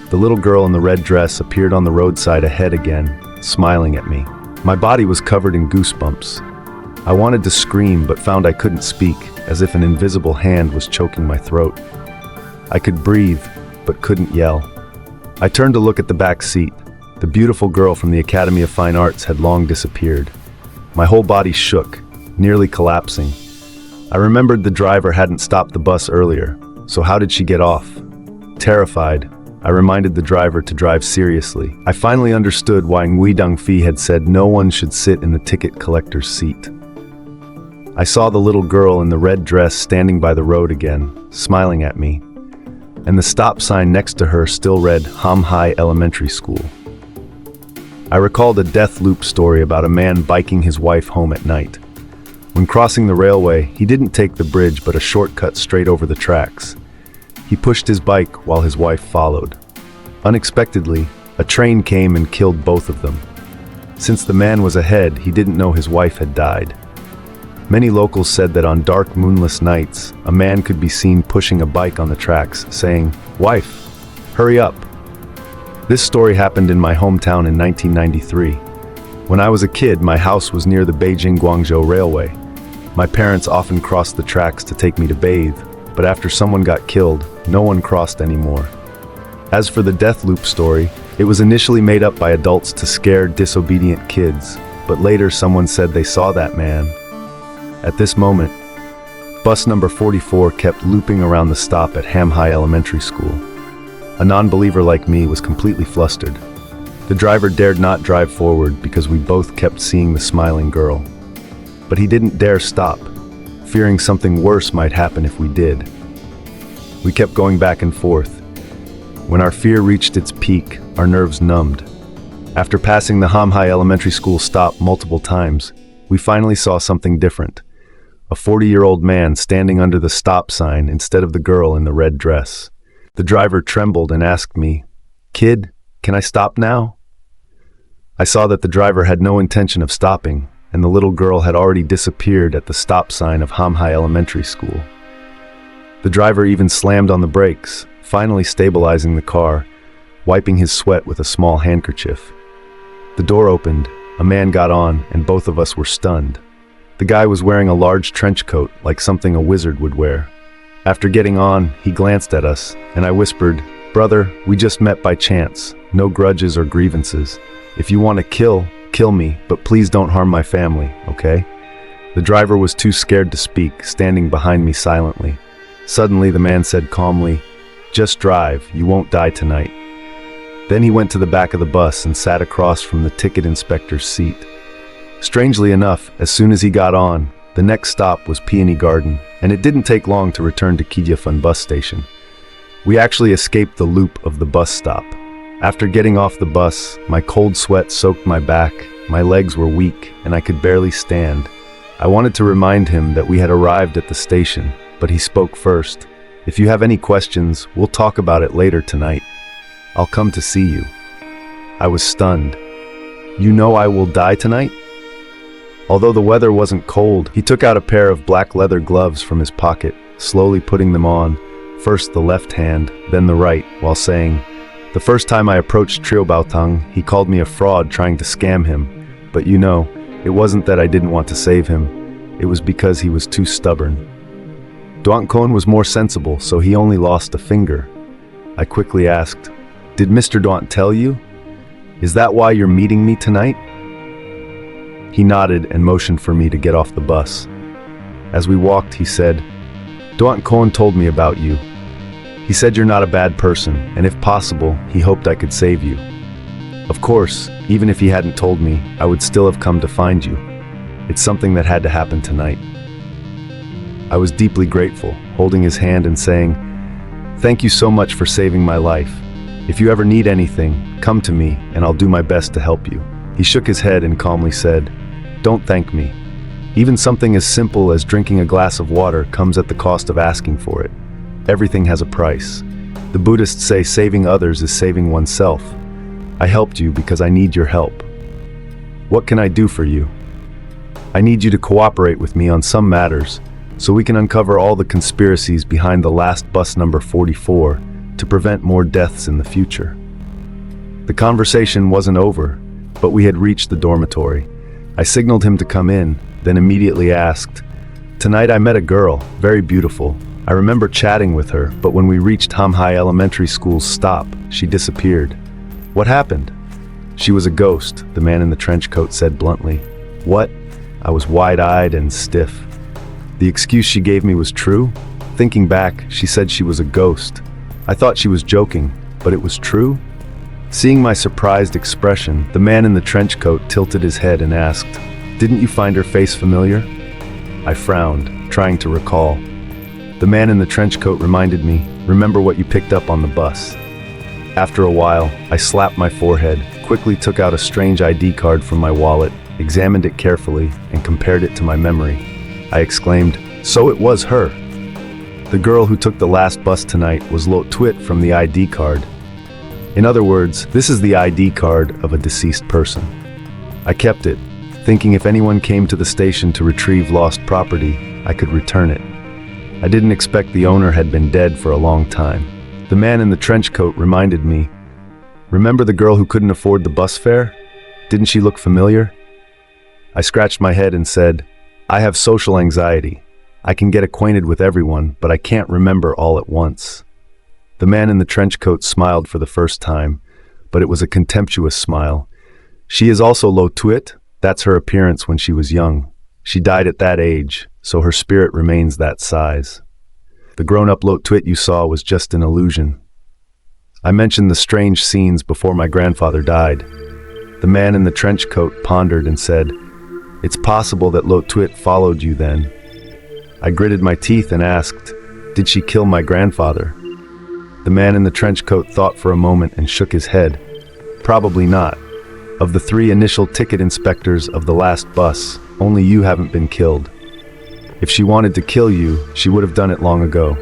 The little girl in the red dress appeared on the roadside ahead again, smiling at me. My body was covered in goosebumps. I wanted to scream but found I couldn't speak, as if an invisible hand was choking my throat. I could breathe, but couldn't yell. I turned to look at the back seat. The beautiful girl from the Academy of Fine Arts had long disappeared. My whole body shook, nearly collapsing. I remembered the driver hadn't stopped the bus earlier, so how did she get off? Terrified, I reminded the driver to drive seriously. I finally understood why Ngui Dongfi had said no one should sit in the ticket collector's seat. I saw the little girl in the red dress standing by the road again, smiling at me, and the stop sign next to her still read Ham High Elementary School. I recalled a death loop story about a man biking his wife home at night. When crossing the railway, he didn't take the bridge but a shortcut straight over the tracks. He pushed his bike while his wife followed. Unexpectedly, a train came and killed both of them. Since the man was ahead, he didn't know his wife had died. Many locals said that on dark, moonless nights, a man could be seen pushing a bike on the tracks, saying, "Wife, hurry up." This story happened in my hometown in 1993. When I was a kid, my house was near the Beijing-Guangzhou Railway. My parents often crossed the tracks to take me to bathe, but after someone got killed, no one crossed anymore. As for the death loop story, it was initially made up by adults to scare disobedient kids, but later someone said they saw that man. At this moment, bus number 44 kept looping around the stop at Ham High Elementary School. A non-believer like me was completely flustered. The driver dared not drive forward because we both kept seeing the smiling girl. But he didn't dare stop, fearing something worse might happen if we did. We kept going back and forth. When our fear reached its peak, our nerves numbed. After passing the Ham High Elementary School stop multiple times, we finally saw something different. A 40-year-old man standing under the stop sign instead of the girl in the red dress. The driver trembled and asked me, "Kid, can I stop now?" I saw that the driver had no intention of stopping, and the little girl had already disappeared at the stop sign of Ham High Elementary School. The driver even slammed on the brakes, finally stabilizing the car, wiping his sweat with a small handkerchief. The door opened, a man got on, and both of us were stunned. The guy was wearing a large trench coat, like something a wizard would wear. After getting on, he glanced at us, and I whispered, "Brother, we just met by chance. No grudges or grievances. If you want to kill me, but please don't harm my family, okay?" The driver was too scared to speak, standing behind me silently. Suddenly, the man said calmly, "Just drive, you won't die tonight." Then he went to the back of the bus and sat across from the ticket inspector's seat. Strangely enough, as soon as he got on, the next stop was Peony Garden, and it didn't take long to return to Kidyafun bus station. We actually escaped the loop of the bus stop. After getting off the bus, my cold sweat soaked my back, my legs were weak, and I could barely stand. I wanted to remind him that we had arrived at the station, but he spoke first. "If you have any questions, we'll talk about it later tonight. I'll come to see you." I was stunned. "You know I will die tonight?" Although the weather wasn't cold, he took out a pair of black leather gloves from his pocket, slowly putting them on, first the left hand, then the right, while saying, "The first time I approached Trio Baotang, he called me a fraud trying to scam him. But you know, it wasn't that I didn't want to save him. It was because he was too stubborn. Duankon was more sensible, so he only lost a finger." I quickly asked, "Did Mr. Duant tell you? Is that why you're meeting me tonight?" He nodded and motioned for me to get off the bus. As we walked, he said, "Duankon told me about you. He said you're not a bad person, and if possible, he hoped I could save you." Of course, even if he hadn't told me, I would still have come to find you. It's something that had to happen tonight. I was deeply grateful, holding his hand and saying, "Thank you so much for saving my life. If you ever need anything, come to me and I'll do my best to help you." He shook his head and calmly said, "Don't thank me. Even something as simple as drinking a glass of water comes at the cost of asking for it. Everything has a price. The Buddhists say saving others is saving oneself. I helped you because I need your help. What can I do for you? I need you to cooperate with me on some matters so we can uncover all the conspiracies behind the last bus number 44 to prevent more deaths in the future." The conversation wasn't over, but we had reached the dormitory. I signaled him to come in, then immediately asked, "Tonight I met a girl, very beautiful. I remember chatting with her, but when we reached Ham High Elementary School's stop, she disappeared. What happened?" "She was a ghost," the man in the trench coat said bluntly. "What?" I was wide-eyed and stiff. The excuse she gave me was true? Thinking back, she said she was a ghost. I thought she was joking, but it was true? Seeing my surprised expression, the man in the trench coat tilted his head and asked, "Didn't you find her face familiar?" I frowned, trying to recall. The man in the trench coat reminded me, "Remember what you picked up on the bus." After a while, I slapped my forehead, quickly took out a strange ID card from my wallet, examined it carefully, and compared it to my memory. I exclaimed, "So it was her! The girl who took the last bus tonight was Lo Twit from the ID card. In other words, this is the ID card of a deceased person." I kept it, thinking if anyone came to the station to retrieve lost property, I could return it. I didn't expect the owner had been dead for a long time. The man in the trench coat reminded me, "Remember the girl who couldn't afford the bus fare? Didn't she look familiar?" I scratched my head and said, I have social anxiety. I can get acquainted with everyone, but I can't remember all at once. The man in the trench coat smiled for the first time, but it was a contemptuous smile. She is also lo tuit. That's her appearance when she was young. She died at that age, so her spirit remains that size. The grown-up lo tuit you saw was just an illusion. I mentioned the strange scenes before my grandfather died. The man in the trench coat pondered and said, "It's possible that lo tuit followed you then." I gritted my teeth and asked, "Did she kill my grandfather?" The man in the trench coat thought for a moment and shook his head. "Probably not. Of the 3 initial ticket inspectors of the last bus, only you haven't been killed. If she wanted to kill you, she would have done it long ago.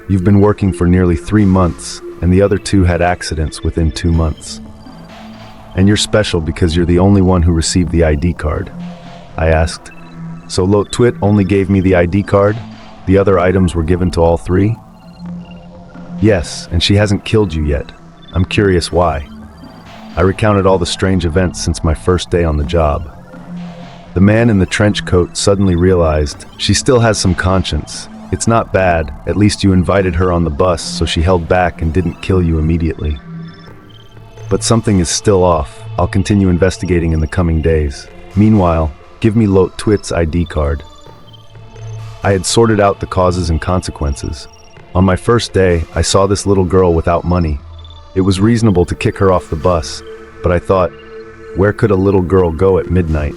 You've been working for nearly 3 months, and the other 2 had accidents within 2 months. And you're special because you're the only one who received the ID card." I asked, "So lo tuit only gave me the ID card? The other items were given to all 3? "Yes, and she hasn't killed you yet. I'm curious why." I recounted all the strange events since my first day on the job. The man in the trench coat suddenly realized, "She still has some conscience. It's not bad, at least you invited her on the bus, so she held back and didn't kill you immediately. But something is still off. I'll continue investigating in the coming days. Meanwhile, give me lo tuit's ID card." I had sorted out the causes and consequences. On my first day, I saw this little girl without money. It was reasonable to kick her off the bus, but I thought, where could a little girl go at midnight?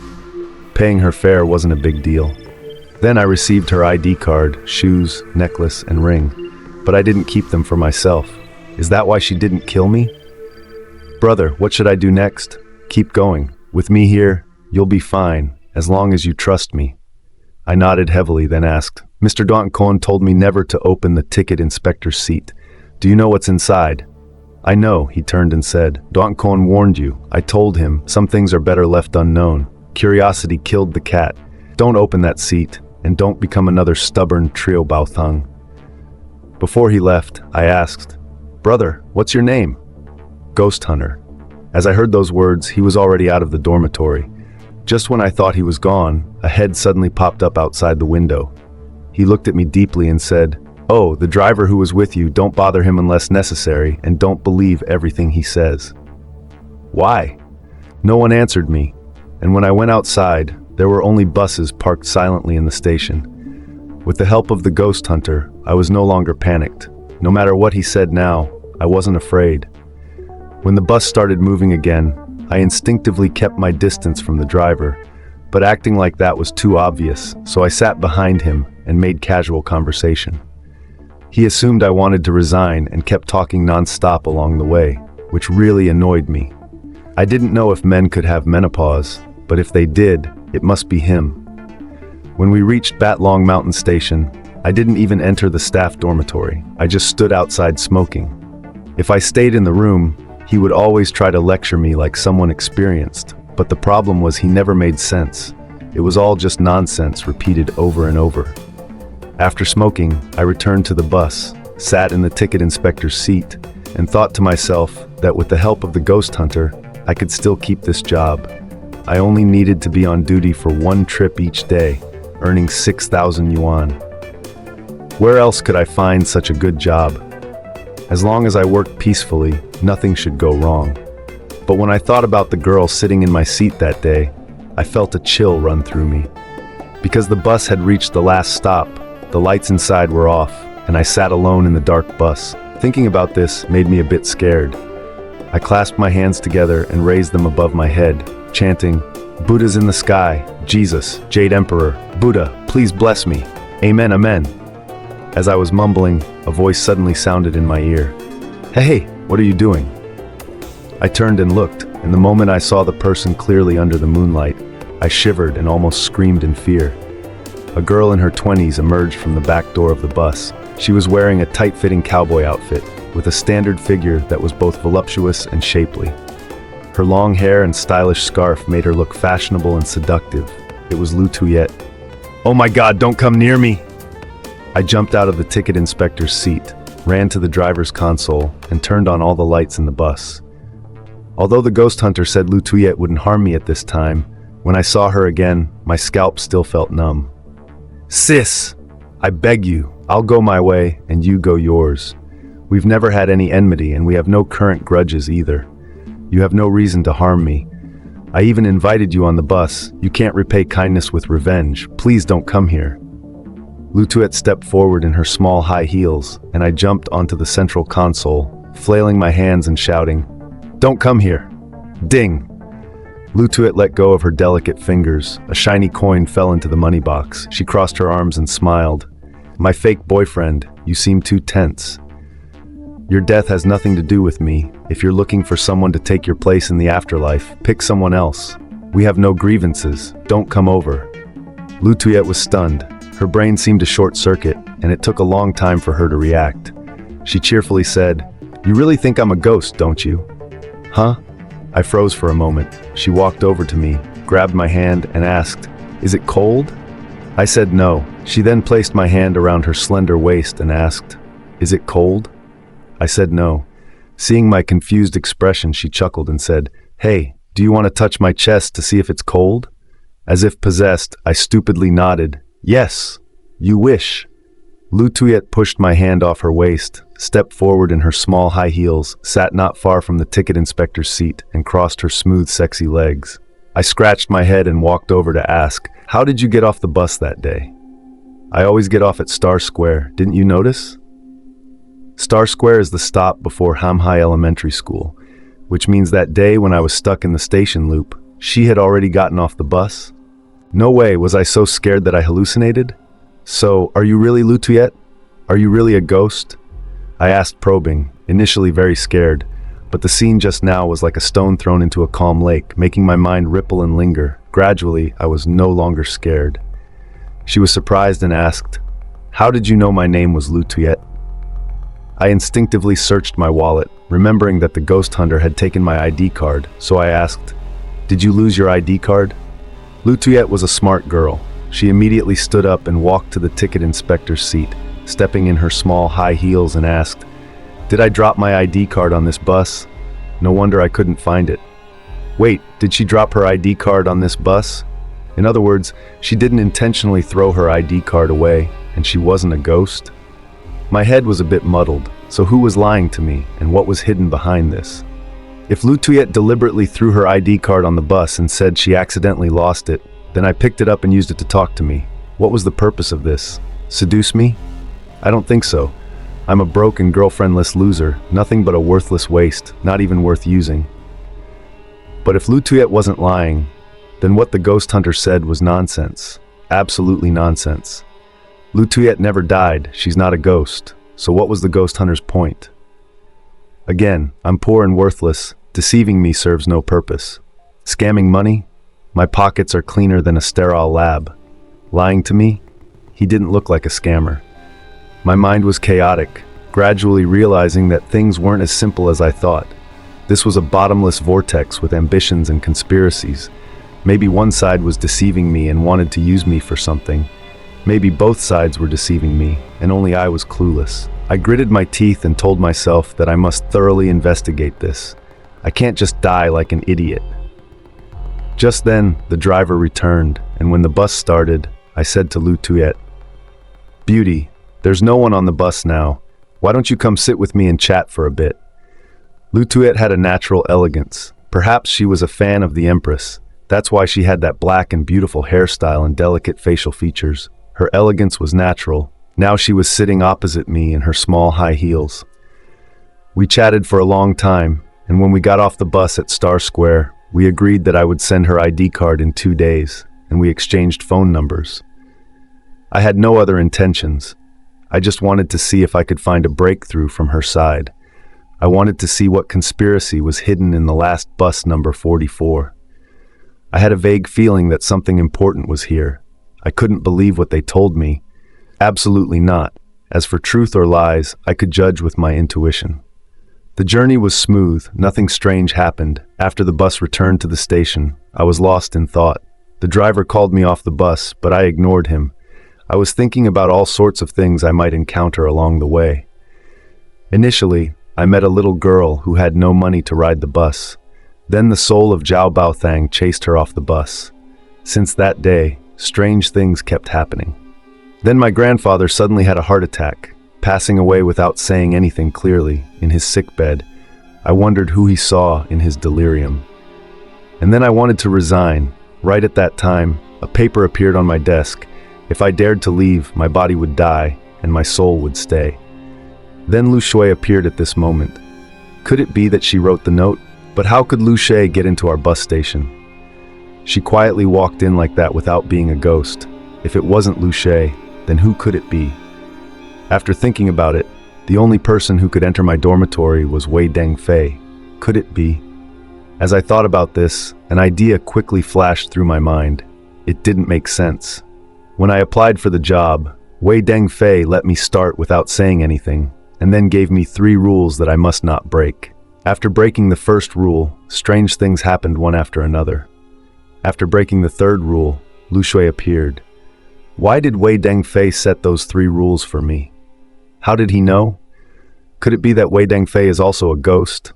Paying her fare wasn't a big deal. Then I received her ID card, shoes, necklace, and ring, but I didn't keep them for myself. Is that why she didn't kill me? "Brother, what should I do next?" "Keep going. With me here, you'll be fine, as long as you trust me." I nodded heavily, then asked, "Mr. Donkon told me never to open the ticket inspector's seat. Do you know what's inside?" "I know," he turned and said. "Donkon warned you. I told him, some things are better left unknown. Curiosity killed the cat. Don't open that seat, and don't become another stubborn trio Baothang." Before he left, I asked, "Brother, what's your name?" "Ghost Hunter." As I heard those words, he was already out of the dormitory. Just when I thought he was gone, a head suddenly popped up outside the window. He looked at me deeply and said, "Oh, the driver who was with you, don't bother him unless necessary, and don't believe everything he says." "Why?" No one answered me, and when I went outside, there were only buses parked silently in the station. With the help of the ghost hunter, I was no longer panicked. No matter what he said now, I wasn't afraid. When the bus started moving again, I instinctively kept my distance from the driver, but acting like that was too obvious, so I sat behind him and made casual conversation. He assumed I wanted to resign and kept talking non-stop along the way, which really annoyed me. I didn't know if men could have menopause, but if they did, it must be him. When we reached Batlong Mountain Station, I didn't even enter the staff dormitory. I just stood outside smoking. If I stayed in the room, he would always try to lecture me like someone experienced, but the problem was he never made sense. It was all just nonsense repeated over and over. After smoking, I returned to the bus, sat in the ticket inspector's seat, and thought to myself that with the help of the ghost hunter, I could still keep this job. I only needed to be on duty for 1 trip each day, earning 6,000 yuan. Where else could I find such a good job? As long as I worked peacefully, nothing should go wrong. But when I thought about the girl sitting in my seat that day, I felt a chill run through me. Because the bus had reached the last stop, the lights inside were off, and I sat alone in the dark bus. Thinking about this made me a bit scared. I clasped my hands together and raised them above my head, chanting, "Buddha's in the sky, Jesus, Jade Emperor, Buddha, please bless me. Amen, amen." As I was mumbling, a voice suddenly sounded in my ear. "Hey, what are you doing?" I turned and looked, and the moment I saw the person clearly under the moonlight, I shivered and almost screamed in fear. A girl in her 20s emerged from the back door of the bus. She was wearing a tight-fitting cowboy outfit, with a standard figure that was both voluptuous and shapely. Her long hair and stylish scarf made her look fashionable and seductive. It was Lu Tuyet. "Oh my God, don't come near me!" I jumped out of the ticket inspector's seat, ran to the driver's console, and turned on all the lights in the bus. Although the ghost hunter said Lu Tuyet wouldn't harm me at this time, When I saw her again, my scalp still felt numb. "Sis, I beg you, I'll go my way and you go yours. We've never had any enmity and we have no current grudges either. You have no reason to harm me. I even invited you on the bus. You can't repay kindness with revenge. Please don't come here." Lutuet stepped forward in her small high heels, and I jumped onto the central console, flailing my hands and shouting, "Don't come here!" Ding! Lutuet let go of her delicate fingers. A shiny coin fell into the money box. She crossed her arms and smiled. "My fake boyfriend, you seem too tense. Your death has nothing to do with me. If you're looking for someone to take your place in the afterlife, pick someone else. We have no grievances. Don't come over." Lutuet was stunned. Her brain seemed to short-circuit, and it took a long time for her to react. She cheerfully said, "You really think I'm a ghost, don't you?" "Huh?" I froze for a moment. She walked over to me, grabbed my hand, and asked, "Is it cold?" I said no. She then placed my hand around her slender waist and asked, "Is it cold?" I said no. Seeing my confused expression, she chuckled and said, "Hey, do you want to touch my chest to see if it's cold?" As if possessed, I stupidly nodded. "Yes, you wish." Lutuet pushed my hand off her waist, stepped forward in her small high heels, sat not far from the ticket inspector's seat, and crossed her smooth, sexy legs. I scratched my head and walked over to ask, "How did you get off the bus that day?" "I always get off at Star Square, didn't you notice?" Star Square is the stop before Hamhai Elementary School, which means that day when I was stuck in the station loop, she had already gotten off the bus? No way, was I so scared that I hallucinated? "So, are you really Lutuet? Are you really a ghost?" I asked, probing, initially very scared, but the scene just now was like a stone thrown into a calm lake, making my mind ripple and linger. Gradually, I was no longer scared. She was surprised and asked, "How did you know my name was Lutuet?" I instinctively searched my wallet, remembering that the ghost hunter had taken my ID card, so I asked, "Did you lose your ID card?" Lutuet was a smart girl. She immediately stood up and walked to the ticket inspector's seat, stepping in her small high heels, and asked, "Did I drop my ID card on this bus? No wonder I couldn't find it." Wait, did she drop her ID card on this bus? In other words, she didn't intentionally throw her ID card away, and she wasn't a ghost? My head was a bit muddled, so who was lying to me, and what was hidden behind this? If Lutuet deliberately threw her ID card on the bus and said she accidentally lost it, then I picked it up and used it to talk to me. What was the purpose of this? Seduce me? I don't think so. I'm a broke and girlfriendless loser, nothing but a worthless waste, not even worth using. But if Lutuet wasn't lying, then what the ghost hunter said was nonsense. Absolutely nonsense. Lutuet never died, she's not a ghost. So what was the ghost hunter's point? Again, I'm poor and worthless. Deceiving me serves no purpose. Scamming money? My pockets are cleaner than a sterile lab. Lying to me? He didn't look like a scammer. My mind was chaotic, gradually realizing that things weren't as simple as I thought. This was a bottomless vortex with ambitions and conspiracies. Maybe one side was deceiving me and wanted to use me for something. Maybe both sides were deceiving me, and only I was clueless. I gritted my teeth and told myself that I must thoroughly investigate this. I can't just die like an idiot. Just then, the driver returned, and when the bus started, I said to Lutuet, "Beauty, there's no one on the bus now. Why don't you come sit with me and chat for a bit?" Lutuet had a natural elegance. Perhaps she was a fan of the Empress. That's why she had that black and beautiful hairstyle and delicate facial features. Her elegance was natural. Now she was sitting opposite me in her small high heels. We chatted for a long time, and when we got off the bus at Star Square, we agreed that I would send her ID card in 2 days, and we exchanged phone numbers. I had no other intentions. I just wanted to see if I could find a breakthrough from her side. I wanted to see what conspiracy was hidden in the last bus number 44. I had a vague feeling that something important was here. I couldn't believe what they told me. Absolutely not. As for truth or lies, I could judge with my intuition. The journey was smooth, nothing strange happened. After the bus returned to the station, I was lost in thought. The driver called me off the bus, but I ignored him. I was thinking about all sorts of things I might encounter along the way. Initially, I met a little girl who had no money to ride the bus. Then the soul of Zhao Baothang chased her off the bus. Since that day, strange things kept happening. Then my grandfather suddenly had a heart attack, passing away without saying anything clearly, in his sick bed. I wondered who he saw in his delirium. And then I wanted to resign. Right at that time, a paper appeared on my desk. If I dared to leave, my body would die, and my soul would stay. Then Lu Shui appeared at this moment. Could it be that she wrote the note? But how could Lu Shui get into our bus station? She quietly walked in like that without being a ghost. If it wasn't Lu Shui, then who could it be? After thinking about it, the only person who could enter my dormitory was Wei Dengfei. Could it be? As I thought about this, an idea quickly flashed through my mind. It didn't make sense. When I applied for the job, Wei Dengfei let me start without saying anything, and then gave me 3 rules that I must not break. After breaking the first rule, strange things happened one after another. After breaking the 3rd rule, Lu Shui appeared. Why did Wei Dengfei set those 3 rules for me? How did he know? Could it be that Wei Dengfei is also a ghost?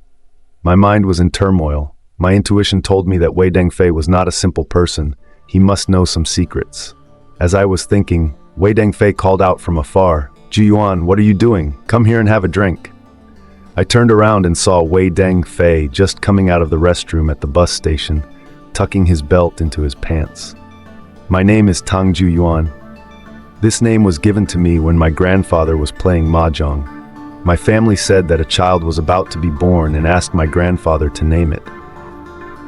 My mind was in turmoil. My intuition told me that Wei Dengfei was not a simple person. He must know some secrets. As I was thinking, Wei Dengfei called out from afar, "Ju Yuan, what are you doing? Come here and have a drink." I turned around and saw Wei Dengfei just coming out of the restroom at the bus station, tucking his belt into his pants. My name is Tang Ju Yuan. This name was given to me when my grandfather was playing mahjong. My family said that a child was about to be born and asked my grandfather to name it.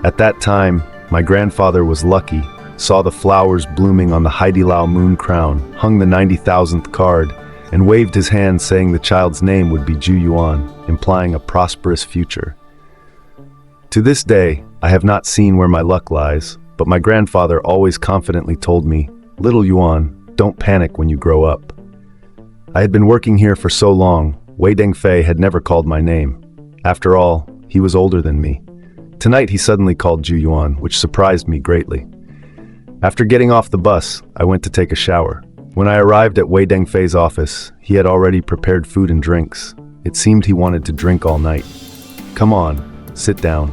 At that time, my grandfather was lucky, saw the flowers blooming on the Haidilao moon crown, hung the 90,000th card, and waved his hand saying the child's name would be Ju Yuan, implying a prosperous future. To this day, I have not seen where my luck lies, but my grandfather always confidently told me, "Little Yuan, don't panic when you grow up." I had been working here for so long, Wei Dengfei had never called my name. After all, he was older than me. Tonight he suddenly called Ju Yuan, which surprised me greatly. After getting off the bus, I went to take a shower. When I arrived at Wei Dengfei's office, he had already prepared food and drinks. It seemed he wanted to drink all night. "Come on, sit down."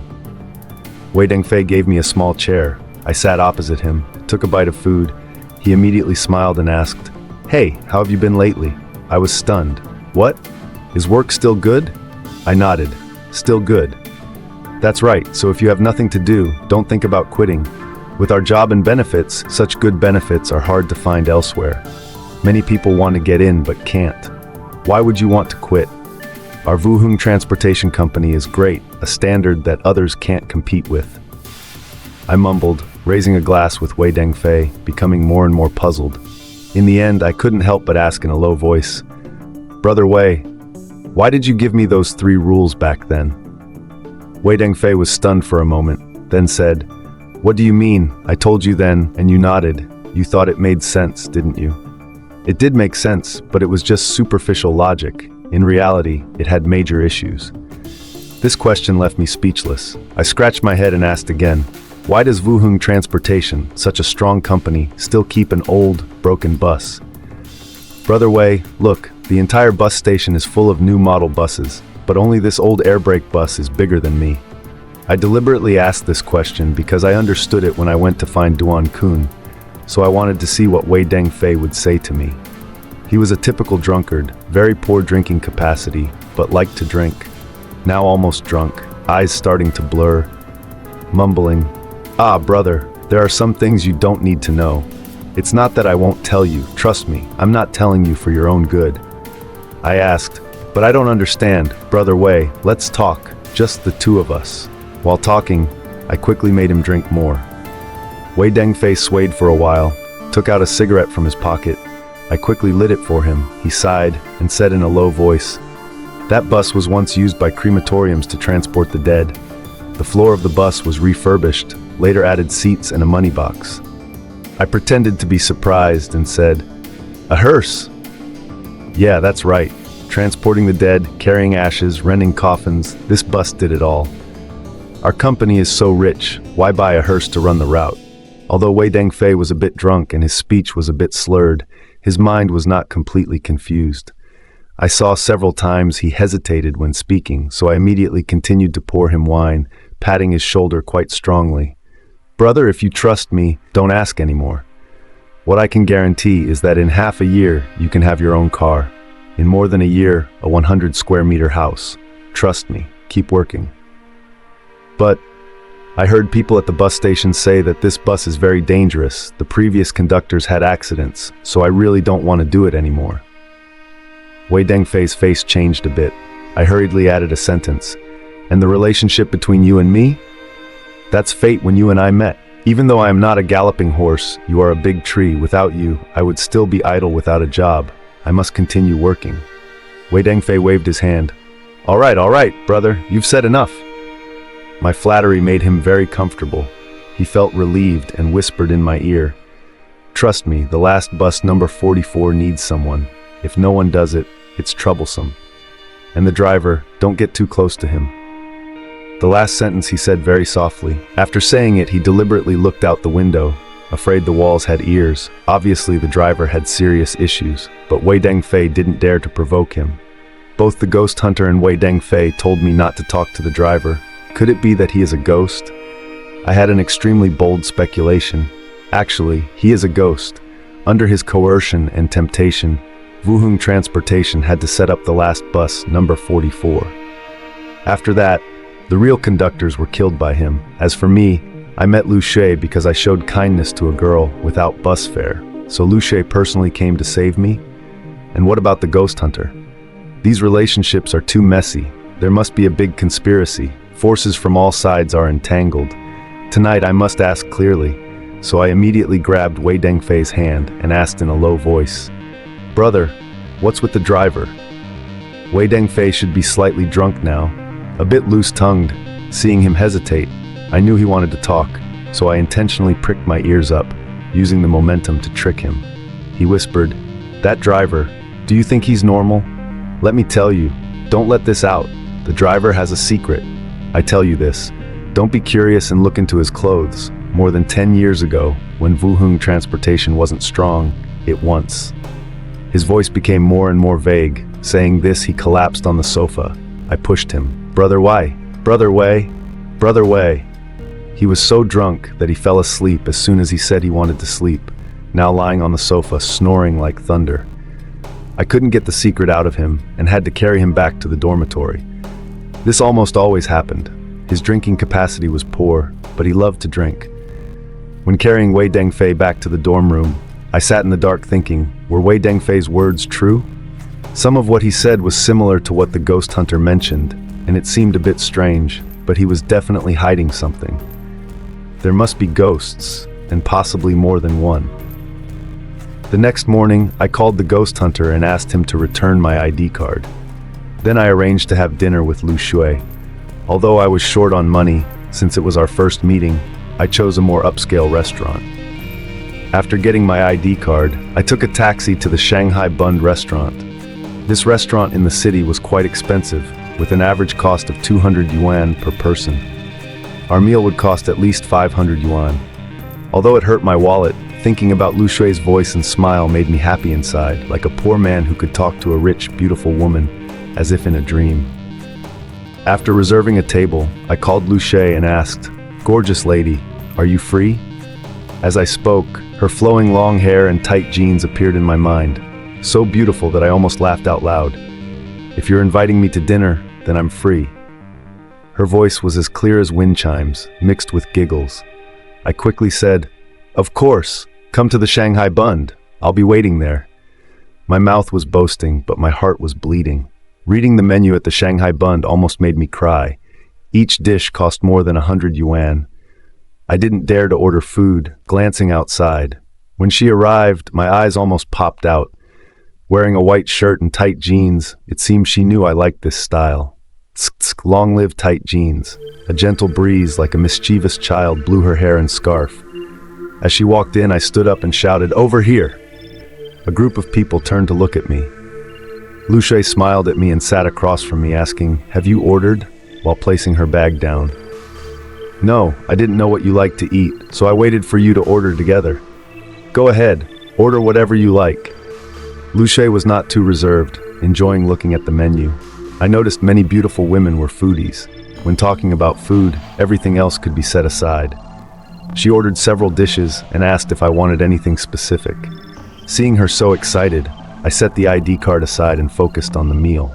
Wei Dengfei gave me a small chair. I sat opposite him, took a bite of food. He immediately smiled and asked, "Hey, how have you been lately?" I was stunned. "What? Is work still good?" I nodded. "Still good." "That's right, so if you have nothing to do, don't think about quitting. With our job and benefits, such good benefits are hard to find elsewhere. Many people want to get in but can't. Why would you want to quit? Our Wuheng Transportation Company is great, a standard that others can't compete with." I mumbled, raising a glass with Wei Dengfei, becoming more and more puzzled. In the end, I couldn't help but ask in a low voice, "Brother Wei, why did you give me those 3 rules back then?" Wei Dengfei was stunned for a moment, then said, "What do you mean? I told you then, and you nodded. You thought it made sense, didn't you?" It did make sense, but it was just superficial logic. In reality, it had major issues. This question left me speechless. I scratched my head and asked again, why does Wuheng Transportation, such a strong company, still keep an old, broken bus? "Brother Wei, look, the entire bus station is full of new model buses, but only this old air brake bus is bigger than me." I deliberately asked this question because I understood it when I went to find Duan Kun, so I wanted to see what Wei Dengfei would say to me. He was a typical drunkard, very poor drinking capacity, but liked to drink. Now almost drunk, eyes starting to blur, mumbling, "Ah, brother, there are some things you don't need to know. It's not that I won't tell you, trust me, I'm not telling you for your own good." I asked, "But I don't understand, Brother Wei, let's talk, just the 2 of us." While talking, I quickly made him drink more. Wei Dengfei swayed for a while, took out a cigarette from his pocket. I quickly lit it for him. He sighed and said in a low voice, "That bus was once used by crematoriums to transport the dead. The floor of the bus was refurbished, later added seats and a money box." I pretended to be surprised and said, "A hearse?" "Yeah, that's right. Transporting the dead, carrying ashes, renting coffins, this bus did it all. Our company is so rich, why buy a hearse to run the route?" Although Wei Dengfei was a bit drunk and his speech was a bit slurred, his mind was not completely confused. I saw several times he hesitated when speaking, so I immediately continued to pour him wine, patting his shoulder quite strongly. Brother, if you trust me, don't ask anymore. What I can guarantee is that in half a year, you can have your own car. In more than a year, a 100 square meter house. Trust me, keep working. But I heard people at the bus station say that this bus is very dangerous. The previous conductors had accidents, so I really don't want to do it anymore. Wei Dengfei's face changed a bit. I hurriedly added a sentence. And the relationship between you and me? That's fate when you and I met. Even though I am not a galloping horse, you are a big tree. Without you, I would still be idle without a job. I must continue working. Wei Dengfei waved his hand. All right, brother, you've said enough. My flattery made him very comfortable. He felt relieved and whispered in my ear, trust me, the last bus number 44 needs someone. If no one does it, it's troublesome. And the driver, don't get too close to him. The last sentence he said very softly. After saying it, he deliberately looked out the window, afraid the walls had ears. Obviously, the driver had serious issues, but Wei Dengfei didn't dare to provoke him. Both the ghost hunter and Wei Dengfei told me not to talk to the driver. Could it be that he is a ghost? I had an extremely bold speculation. Actually, he is a ghost. Under his coercion and temptation, Wuheng Transportation had to set up the last bus, number 44. After that, the real conductors were killed by him. As for me, I met Lu Shui because I showed kindness to a girl without bus fare. So Lu Shui personally came to save me? And what about the ghost hunter? These relationships are too messy. There must be a big conspiracy. Forces from all sides are entangled. Tonight I must ask clearly. So I immediately grabbed Wei Dengfei's hand and asked in a low voice, Brother, what's with the driver? Wei Dengfei should be slightly drunk now, a bit loose-tongued. Seeing him hesitate, I knew he wanted to talk, so I intentionally pricked my ears up, using the momentum to trick him. He whispered, That driver, do you think he's normal? Let me tell you, don't let this out. The driver has a secret. I tell you this, don't be curious and look into his clothes. More than 10 years ago, when Wuheng Transportation wasn't strong, it once. His voice became more and more vague. Saying this, he collapsed on the sofa. I pushed him. Brother Wei, Brother Wei, Brother Wei. He was so drunk that he fell asleep as soon as he said he wanted to sleep, now lying on the sofa, snoring like thunder. I couldn't get the secret out of him and had to carry him back to the dormitory. This almost always happened. His drinking capacity was poor, but he loved to drink. When carrying Wei Dengfei back to the dorm room, I sat in the dark thinking, were Wei Dengfei's words true? Some of what he said was similar to what the ghost hunter mentioned, and it seemed a bit strange, but he was definitely hiding something. There must be ghosts, and possibly more than one. The next morning, I called the ghost hunter and asked him to return my ID card. Then I arranged to have dinner with Lu Shui. Although I was short on money, since it was our first meeting, I chose a more upscale restaurant. After getting my ID card, I took a taxi to the Shanghai Bund restaurant. This restaurant in the city was quite expensive, with an average cost of 200 yuan per person. Our meal would cost at least 500 yuan. Although it hurt my wallet, thinking about Lu Shui's voice and smile made me happy inside, like a poor man who could talk to a rich, beautiful woman, as if in a dream. After reserving a table, I called Lu Shui and asked, Gorgeous lady, are you free? As I spoke, her flowing long hair and tight jeans appeared in my mind, so beautiful that I almost laughed out loud. If you're inviting me to dinner, then I'm free. Her voice was as clear as wind chimes, mixed with giggles. I quickly said, Of course, come to the Shanghai Bund. I'll be waiting there. My mouth was boasting, but my heart was bleeding. Reading the menu at the Shanghai Bund almost made me cry. Each dish cost more than 100 yuan. I didn't dare to order food, glancing outside. When she arrived, my eyes almost popped out. Wearing a white shirt and tight jeans, it seemed she knew I liked this style. Tsk, long live tight jeans. A gentle breeze like a mischievous child blew her hair and scarf. As she walked in, I stood up and shouted, Over here! A group of people turned to look at me. Lu Shui smiled at me and sat across from me, asking, Have you ordered? While placing her bag down. No, I didn't know what you like to eat, so I waited for you to order together. Go ahead, order whatever you like. Lu Shui was not too reserved, enjoying looking at the menu. I noticed many beautiful women were foodies. When talking about food, everything else could be set aside. She ordered several dishes and asked if I wanted anything specific. Seeing her so excited, I set the ID card aside and focused on the meal.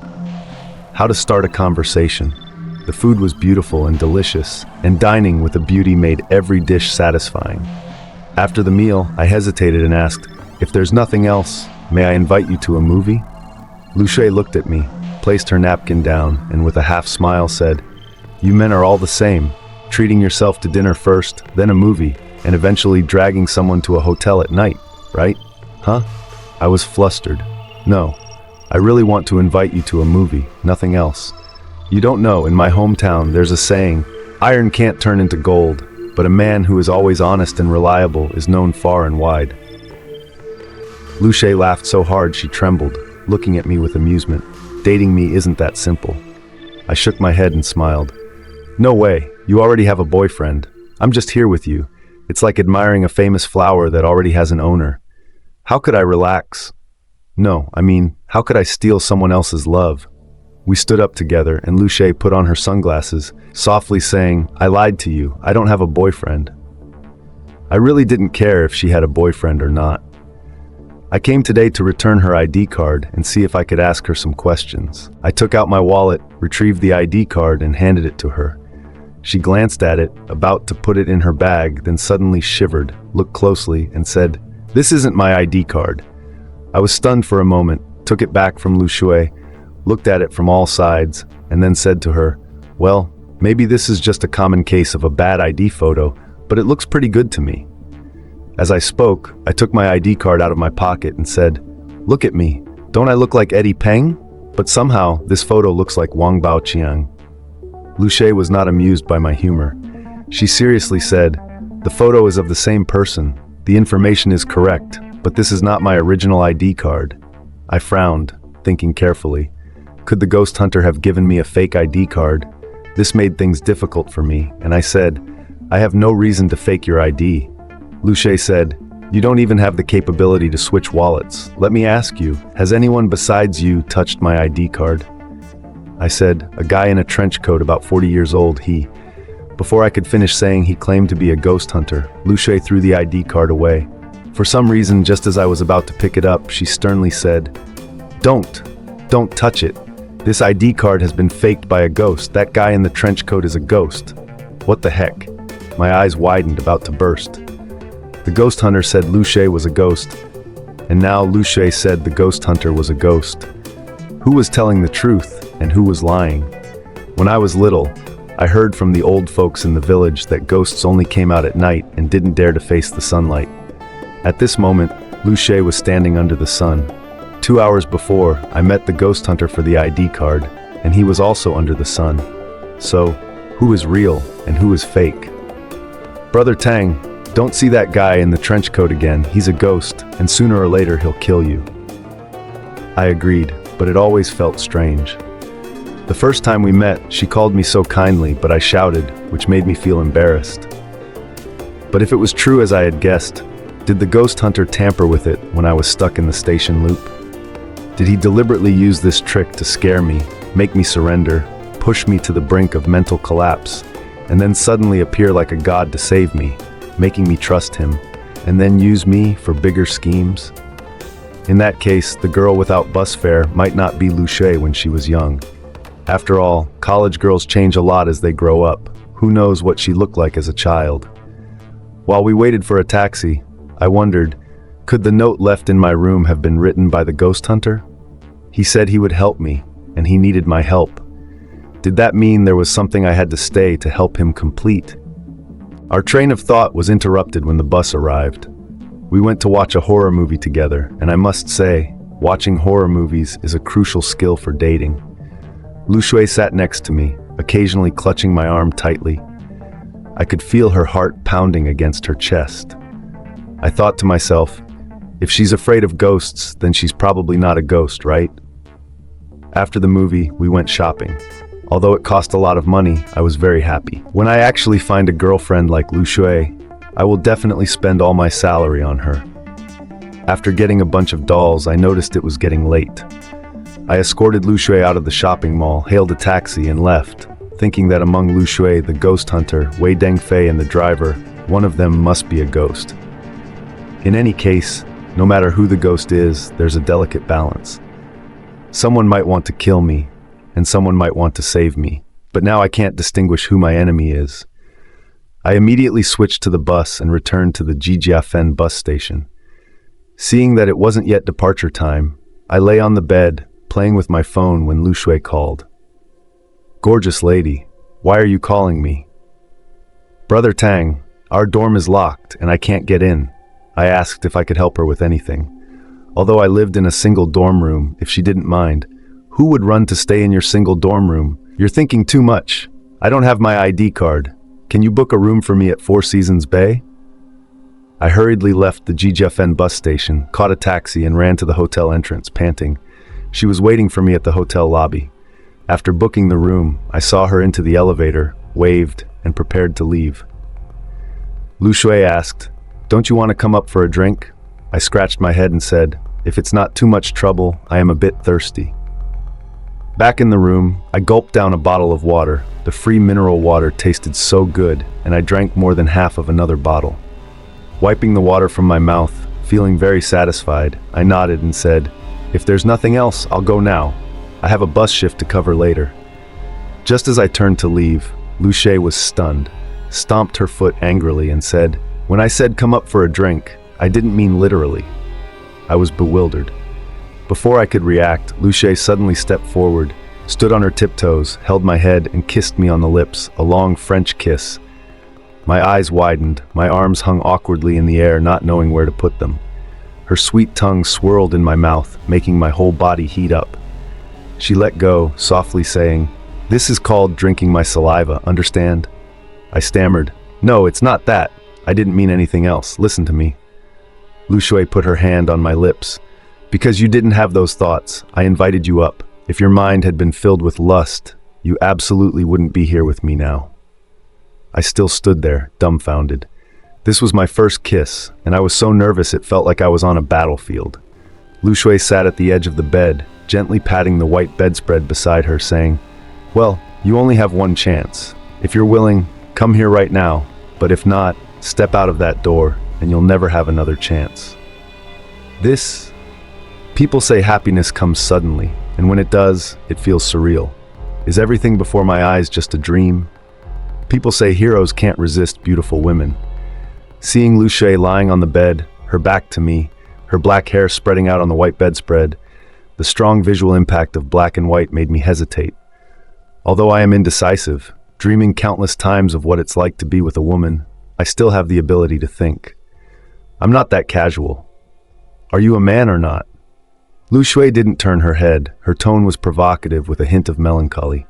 How to start a conversation. The food was beautiful and delicious, and dining with a beauty made every dish satisfying. After the meal, I hesitated and asked, "If there's nothing else, may I invite you to a movie?" Lucia looked at me, placed her napkin down, and with a half smile said, "You men are all the same, treating yourself to dinner first, then a movie, and eventually dragging someone to a hotel at night, right? Huh?" I was flustered. "No, I really want to invite you to a movie, nothing else. You don't know, in my hometown there's a saying, iron can't turn into gold, but a man who is always honest and reliable is known far and wide." Lucia laughed so hard she trembled, looking at me with amusement. Dating me isn't that simple. I shook my head and smiled. "No way, you already have a boyfriend. I'm just here with you. It's like admiring a famous flower that already has an owner. How could I relax? No, I mean, how could I steal someone else's love?" We stood up together and Lucia put on her sunglasses, softly saying, "I lied to you, I don't have a boyfriend." I really didn't care if she had a boyfriend or not. I came today to return her ID card and see if I could ask her some questions. I took out my wallet, retrieved the ID card, and handed it to her. She glanced at it, about to put it in her bag, then suddenly shivered, looked closely, and said, "This isn't my ID card." I was stunned for a moment, took it back from Lucia, looked at it from all sides, and then said to her, "Well, maybe this is just a common case of a bad ID photo, but it looks pretty good to me." As I spoke, I took my ID card out of my pocket and said, "Look at me, don't I look like Eddie Peng? But somehow, this photo looks like Wang Baoqiang." Lucia was not amused by my humor. She seriously said, "The photo is of the same person. The information is correct, but this is not my original ID card." I frowned, thinking carefully. Could the ghost hunter have given me a fake ID card? This made things difficult for me, and I said, "I have no reason to fake your ID." Lucia said, "You don't even have the capability to switch wallets. Let me ask you, has anyone besides you touched my ID card?" I said, "A guy in a trench coat about 40 years old, he..." Before I could finish saying he claimed to be a ghost hunter, Lucia threw the ID card away. For some reason, just as I was about to pick it up, she sternly said, Don't touch it. This ID card has been faked by a ghost. That guy in the trench coat is a ghost." What the heck? My eyes widened, about to burst. The ghost hunter said Lucia was a ghost, and now Lucia said the ghost hunter was a ghost. Who was telling the truth and who was lying? When I was little, I heard from the old folks in the village that ghosts only came out at night and didn't dare to face the sunlight. At this moment, Lucia was standing under the sun. 2 hours before, I met the ghost hunter for the ID card, and he was also under the sun. So, who is real and who is fake? Brother Tang, don't see that guy in the trench coat again. He's a ghost, and sooner or later he'll kill you. I agreed, but it always felt strange. The first time we met, she called me so kindly, but I shouted, which made me feel embarrassed. But if it was true as I had guessed, did the ghost hunter tamper with it when I was stuck in the station loop? Did he deliberately use this trick to scare me, make me surrender, push me to the brink of mental collapse, and then suddenly appear like a god to save me, making me trust him, and then use me for bigger schemes? In that case, the girl without bus fare might not be Lucia when she was young. After all, college girls change a lot as they grow up. Who knows what she looked like as a child? While we waited for a taxi, I wondered, could the note left in my room have been written by the ghost hunter? He said he would help me, and he needed my help. Did that mean there was something I had to stay to help him complete? Our train of thought was interrupted when the bus arrived. We went to watch a horror movie together, and I must say, watching horror movies is a crucial skill for dating. Lucia sat next to me, occasionally clutching my arm tightly. I could feel her heart pounding against her chest. I thought to myself, if she's afraid of ghosts, then she's probably not a ghost, right? After the movie, we went shopping. Although it cost a lot of money, I was very happy. When I actually find a girlfriend like Lucia, I will definitely spend all my salary on her. After getting a bunch of dolls, I noticed it was getting late. I escorted Lucia out of the shopping mall, hailed a taxi, and left, thinking that among Lucia, the ghost hunter, Wei Dengfei, and the driver, One of them must be a ghost. In any case, no matter who the ghost is, there's a delicate balance. Someone might want to kill me, and someone might want to save me, but now I can't distinguish who my enemy is. I immediately switched to the bus and returned to the Jijiafen bus station. Seeing that it wasn't yet departure time, I lay on the bed, playing with my phone when Lu Shui called. "Gorgeous lady, why are you calling me?" "Brother Tang, our dorm is locked and I can't get in." I asked if I could help her with anything. Although I lived in a single dorm room, if she didn't mind. Who would run to stay in your single dorm room? You're thinking too much. I don't have my ID card. Can you book a room for me at Four Seasons Bay? I hurriedly left the Jijiafen bus station, caught a taxi, and ran to the hotel entrance, panting. She was waiting for me at the hotel lobby. After booking the room, I saw her into the elevator, waved, and prepared to leave. Lu Shui asked, "Don't you want to come up for a drink?" I scratched my head and said, "If it's not too much trouble, I am a bit thirsty." Back in the room, I gulped down a bottle of water. The free mineral water tasted so good, and I drank more than half of another bottle. Wiping the water from my mouth, feeling very satisfied, I nodded and said, "If there's nothing else, I'll go now. I have a bus shift to cover later." Just as I turned to leave, Lu Shui was stunned, stomped her foot angrily and said, "When I said come up for a drink, I didn't mean literally." I was bewildered. Before I could react, Lu Shui suddenly stepped forward, stood on her tiptoes, held my head, and kissed me on the lips, a long French kiss. My eyes widened, my arms hung awkwardly in the air, not knowing where to put them. Her sweet tongue swirled in my mouth, making my whole body heat up. She let go, softly saying, "This is called drinking my saliva, understand?" I stammered, "No, it's not that. I didn't mean anything else. Listen to me." Lu Shui put her hand on my lips. "Because you didn't have those thoughts, I invited you up. If your mind had been filled with lust, you absolutely wouldn't be here with me now." I still stood there, dumbfounded. This was my first kiss, and I was so nervous it felt like I was on a battlefield. Lu Shui sat at the edge of the bed, gently patting the white bedspread beside her, saying, "Well, you only have one chance. If you're willing, come here right now, but if not, step out of that door, and you'll never have another chance." People say happiness comes suddenly, and when it does, it feels surreal. Is everything before my eyes just a dream? People say heroes can't resist beautiful women. Seeing Lu Shui lying on the bed, her back to me, her black hair spreading out on the white bedspread, the strong visual impact of black and white made me hesitate. Although I am indecisive, dreaming countless times of what it's like to be with a woman, I still have the ability to think. I'm not that casual. Are you a man or not? Lu Shui didn't turn her head. Her tone was provocative with a hint of melancholy.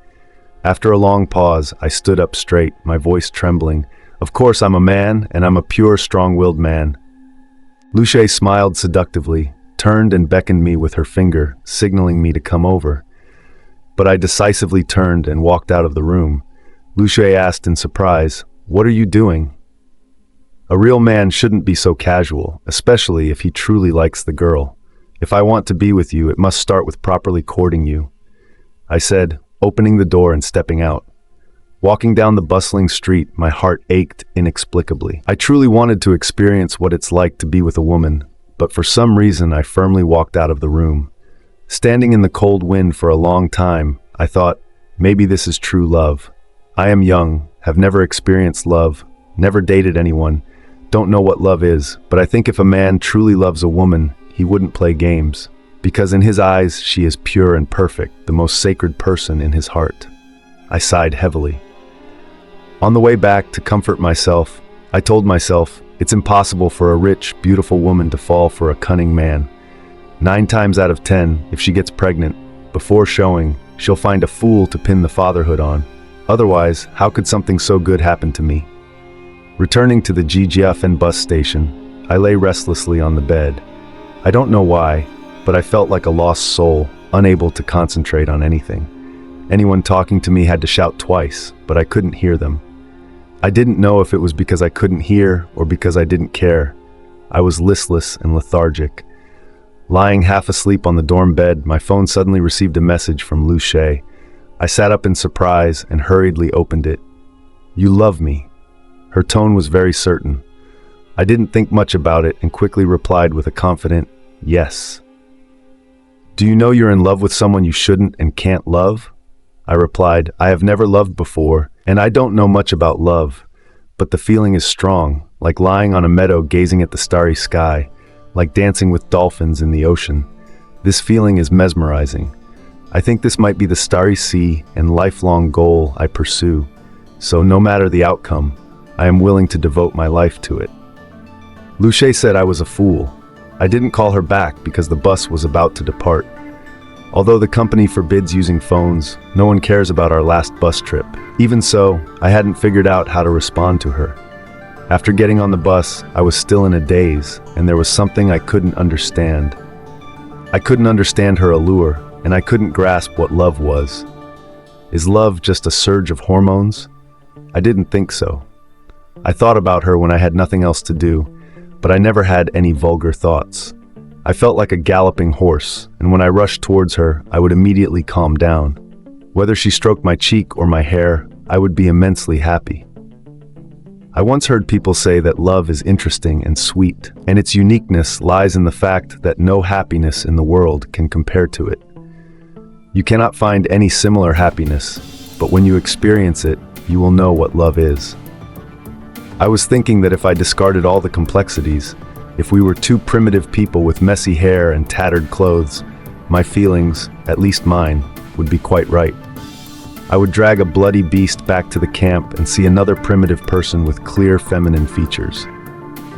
After a long pause, I stood up straight, my voice trembling. "Of course I'm a man, and I'm a pure, strong-willed man." Lu Shui smiled seductively, turned and beckoned me with her finger, signaling me to come over. But I decisively turned and walked out of the room. Lu Shui asked in surprise, "What are you doing?" A real man shouldn't be so casual, especially if he truly likes the girl. "If I want to be with you, it must start with properly courting you," I said, opening the door and stepping out. Walking down the bustling street, my heart ached inexplicably. I truly wanted to experience what it's like to be with a woman, but for some reason I firmly walked out of the room. Standing in the cold wind for a long time, I thought, maybe this is true love. I am young, have never experienced love, never dated anyone, don't know what love is, but I think if a man truly loves a woman, he wouldn't play games, because in his eyes she is pure and perfect, the most sacred person in his heart. I sighed heavily. On the way back, to comfort myself, I told myself, it's impossible for a rich, beautiful woman to fall for a cunning man. 9 times out of 10, if she gets pregnant, before showing, she'll find a fool to pin the fatherhood on. Otherwise, how could something so good happen to me? Returning to the Jijiafen bus station, I lay restlessly on the bed. I don't know why, but I felt like a lost soul, unable to concentrate on anything. Anyone talking to me had to shout twice, but I couldn't hear them. I didn't know if it was because I couldn't hear or because I didn't care. I was listless and lethargic. Lying half asleep on the dorm bed, my phone suddenly received a message from Lu Shui. I sat up in surprise and hurriedly opened it. "You love me." Her tone was very certain. I didn't think much about it and quickly replied with a confident, yes. Do you know you're in love with someone you shouldn't and can't love? I replied, I have never loved before, and I don't know much about love, but the feeling is strong, like lying on a meadow gazing at the starry sky, like dancing with dolphins in the ocean. This feeling is mesmerizing. I think this might be the starry sea and lifelong goal I pursue, so no matter the outcome, I am willing to devote my life to it. Luce said I was a fool. I didn't call her back because the bus was about to depart. Although the company forbids using phones, no one cares about our last bus trip. Even so, I hadn't figured out how to respond to her. After getting on the bus, I was still in a daze, and there was something I couldn't understand. I couldn't understand her allure, and I couldn't grasp what love was. Is love just a surge of hormones? I didn't think so. I thought about her when I had nothing else to do, but I never had any vulgar thoughts. I felt like a galloping horse, and when I rushed towards her, I would immediately calm down. Whether she stroked my cheek or my hair, I would be immensely happy. I once heard people say that love is interesting and sweet, and its uniqueness lies in the fact that no happiness in the world can compare to it. You cannot find any similar happiness, but when you experience it, you will know what love is. I was thinking that if I discarded all the complexities, if we were two primitive people with messy hair and tattered clothes, my feelings, at least mine, would be quite right. I would drag a bloody beast back to the camp and see another primitive person with clear feminine features.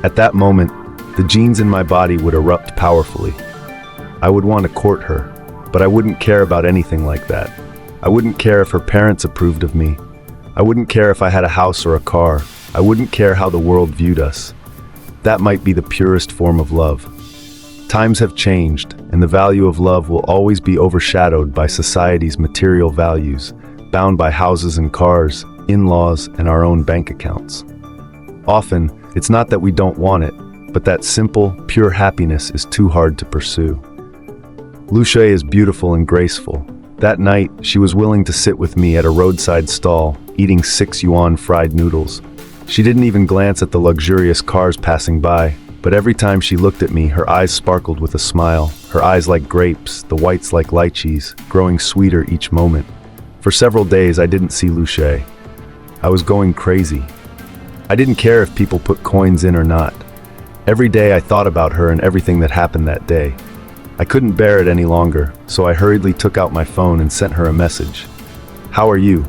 At that moment, the genes in my body would erupt powerfully. I would want to court her, but I wouldn't care about anything like that. I wouldn't care if her parents approved of me. I wouldn't care if I had a house or a car. I wouldn't care how the world viewed us. That might be the purest form of love. Times have changed, and the value of love will always be overshadowed by society's material values, bound by houses and cars, in-laws, and our own bank accounts. Often, it's not that we don't want it, but that simple, pure happiness is too hard to pursue. Luce is beautiful and graceful. That night, she was willing to sit with me at a roadside stall, eating 6 yuan fried noodles. She didn't even glance at the luxurious cars passing by, but every time she looked at me, her eyes sparkled with a smile, her eyes like grapes, the whites like lychees, growing sweeter each moment. For several days, I didn't see Luce. I was going crazy. I didn't care if people put coins in or not. Every day I thought about her and everything that happened that day. I couldn't bear it any longer, so I hurriedly took out my phone and sent her a message. How are you?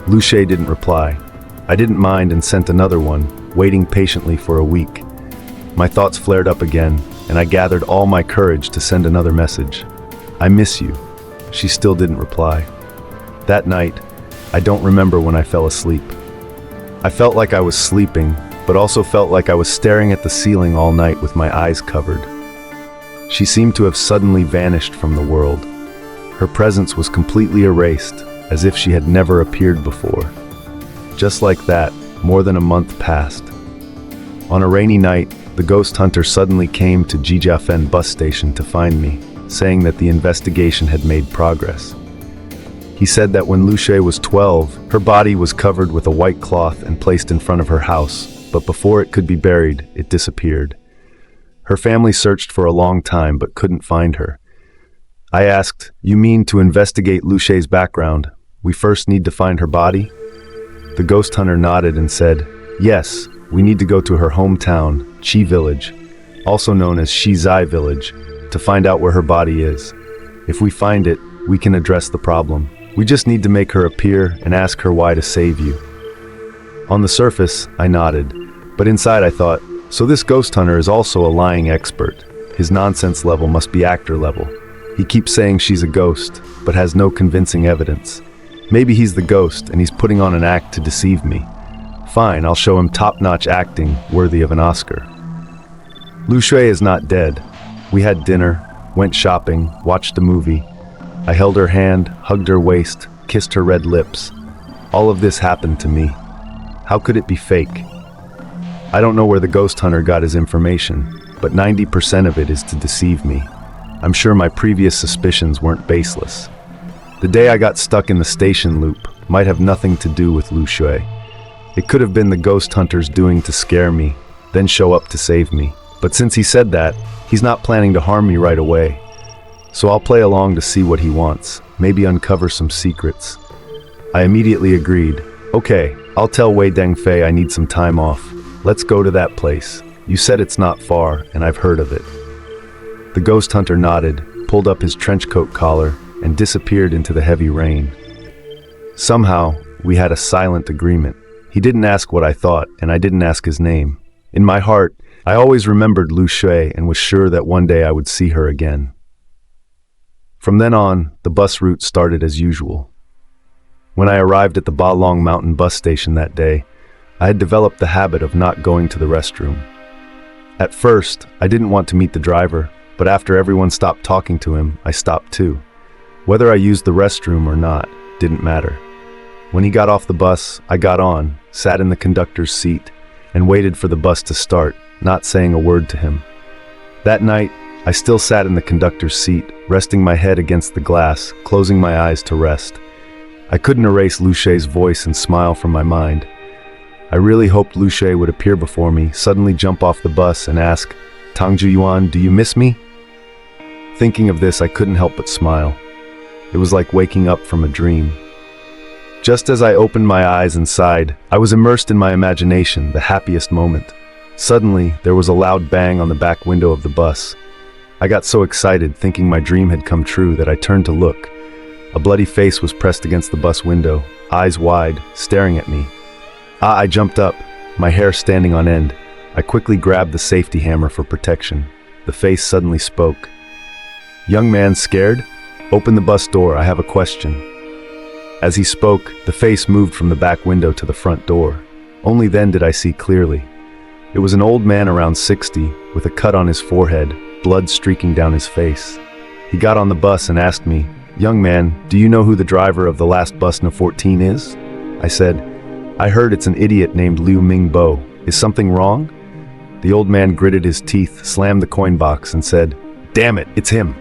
Luce didn't reply. I didn't mind and sent another one, waiting patiently for a week. My thoughts flared up again, and I gathered all my courage to send another message. I miss you. She still didn't reply. That night, I don't remember when I fell asleep. I felt like I was sleeping, but also felt like I was staring at the ceiling all night with my eyes covered. She seemed to have suddenly vanished from the world. Her presence was completely erased, as if she had never appeared before. Just like that, more than a month passed. On a rainy night, the ghost hunter suddenly came to Jijiafen bus station to find me, saying that the investigation had made progress. He said that when Luce was 12, her body was covered with a white cloth and placed in front of her house, but before it could be buried, it disappeared. Her family searched for a long time but couldn't find her. I asked, "You mean to investigate Luce's background, we first need to find her body?" The ghost hunter nodded and said, "Yes, we need to go to her hometown, Chi Village, also known as Shizai Village, to find out where her body is. If we find it, we can address the problem. We just need to make her appear and ask her why to save you." On the surface, I nodded, but inside I thought, so this ghost hunter is also a lying expert. His nonsense level must be actor level. He keeps saying she's a ghost, but has no convincing evidence. Maybe he's the ghost and he's putting on an act to deceive me. Fine, I'll show him top-notch acting worthy of an Oscar. Luce is not dead. We had dinner, went shopping, watched a movie. I held her hand, hugged her waist, kissed her red lips. All of this happened to me. How could it be fake? I don't know where the ghost hunter got his information, but 90% of it is to deceive me. I'm sure my previous suspicions weren't baseless. The day I got stuck in the station loop might have nothing to do with Luce. It could have been the ghost hunter's doing to scare me, then show up to save me. But since he said that, he's not planning to harm me right away. So I'll play along to see what he wants, maybe uncover some secrets. I immediately agreed. Okay, I'll tell Wei Dengfei I need some time off. Let's go to that place. You said it's not far, and I've heard of it. The ghost hunter nodded, pulled up his trench coat collar, and disappeared into the heavy rain. Somehow, we had a silent agreement. He didn't ask what I thought, and I didn't ask his name. In my heart, I always remembered Lu Shui and was sure that one day I would see her again. From then on, the bus route started as usual. When I arrived at the Ba Long Mountain bus station that day, I had developed the habit of not going to the restroom. At first, I didn't want to meet the driver, but after everyone stopped talking to him, I stopped too. Whether I used the restroom or not, didn't matter. When he got off the bus, I got on, sat in the conductor's seat, and waited for the bus to start, not saying a word to him. That night, I still sat in the conductor's seat, resting my head against the glass, closing my eyes to rest. I couldn't erase Lu Shui's voice and smile from my mind. I really hoped Lu Shui would appear before me, suddenly jump off the bus and ask, "Tangju Yuan, do you miss me?" Thinking of this, I couldn't help but smile. It was like waking up from a dream. Just as I opened my eyes and sighed, I was immersed in my imagination, the happiest moment. Suddenly, there was a loud bang on the back window of the bus. I got so excited, thinking my dream had come true, that I turned to look. A bloody face was pressed against the bus window, eyes wide, staring at me. I jumped up, my hair standing on end. I quickly grabbed the safety hammer for protection. The face suddenly spoke. "Young man, scared? Open the bus door, I have a question." As he spoke, the face moved from the back window to the front door. Only then did I see clearly. It was an old man around 60, with a cut on his forehead, blood streaking down his face. He got on the bus and asked me, "Young man, do you know who the driver of the last bus No. 14 is?" I said, "I heard it's an idiot named Liu Mingbo. Is something wrong?" The old man gritted his teeth, slammed the coin box, and said, "Damn it, it's him."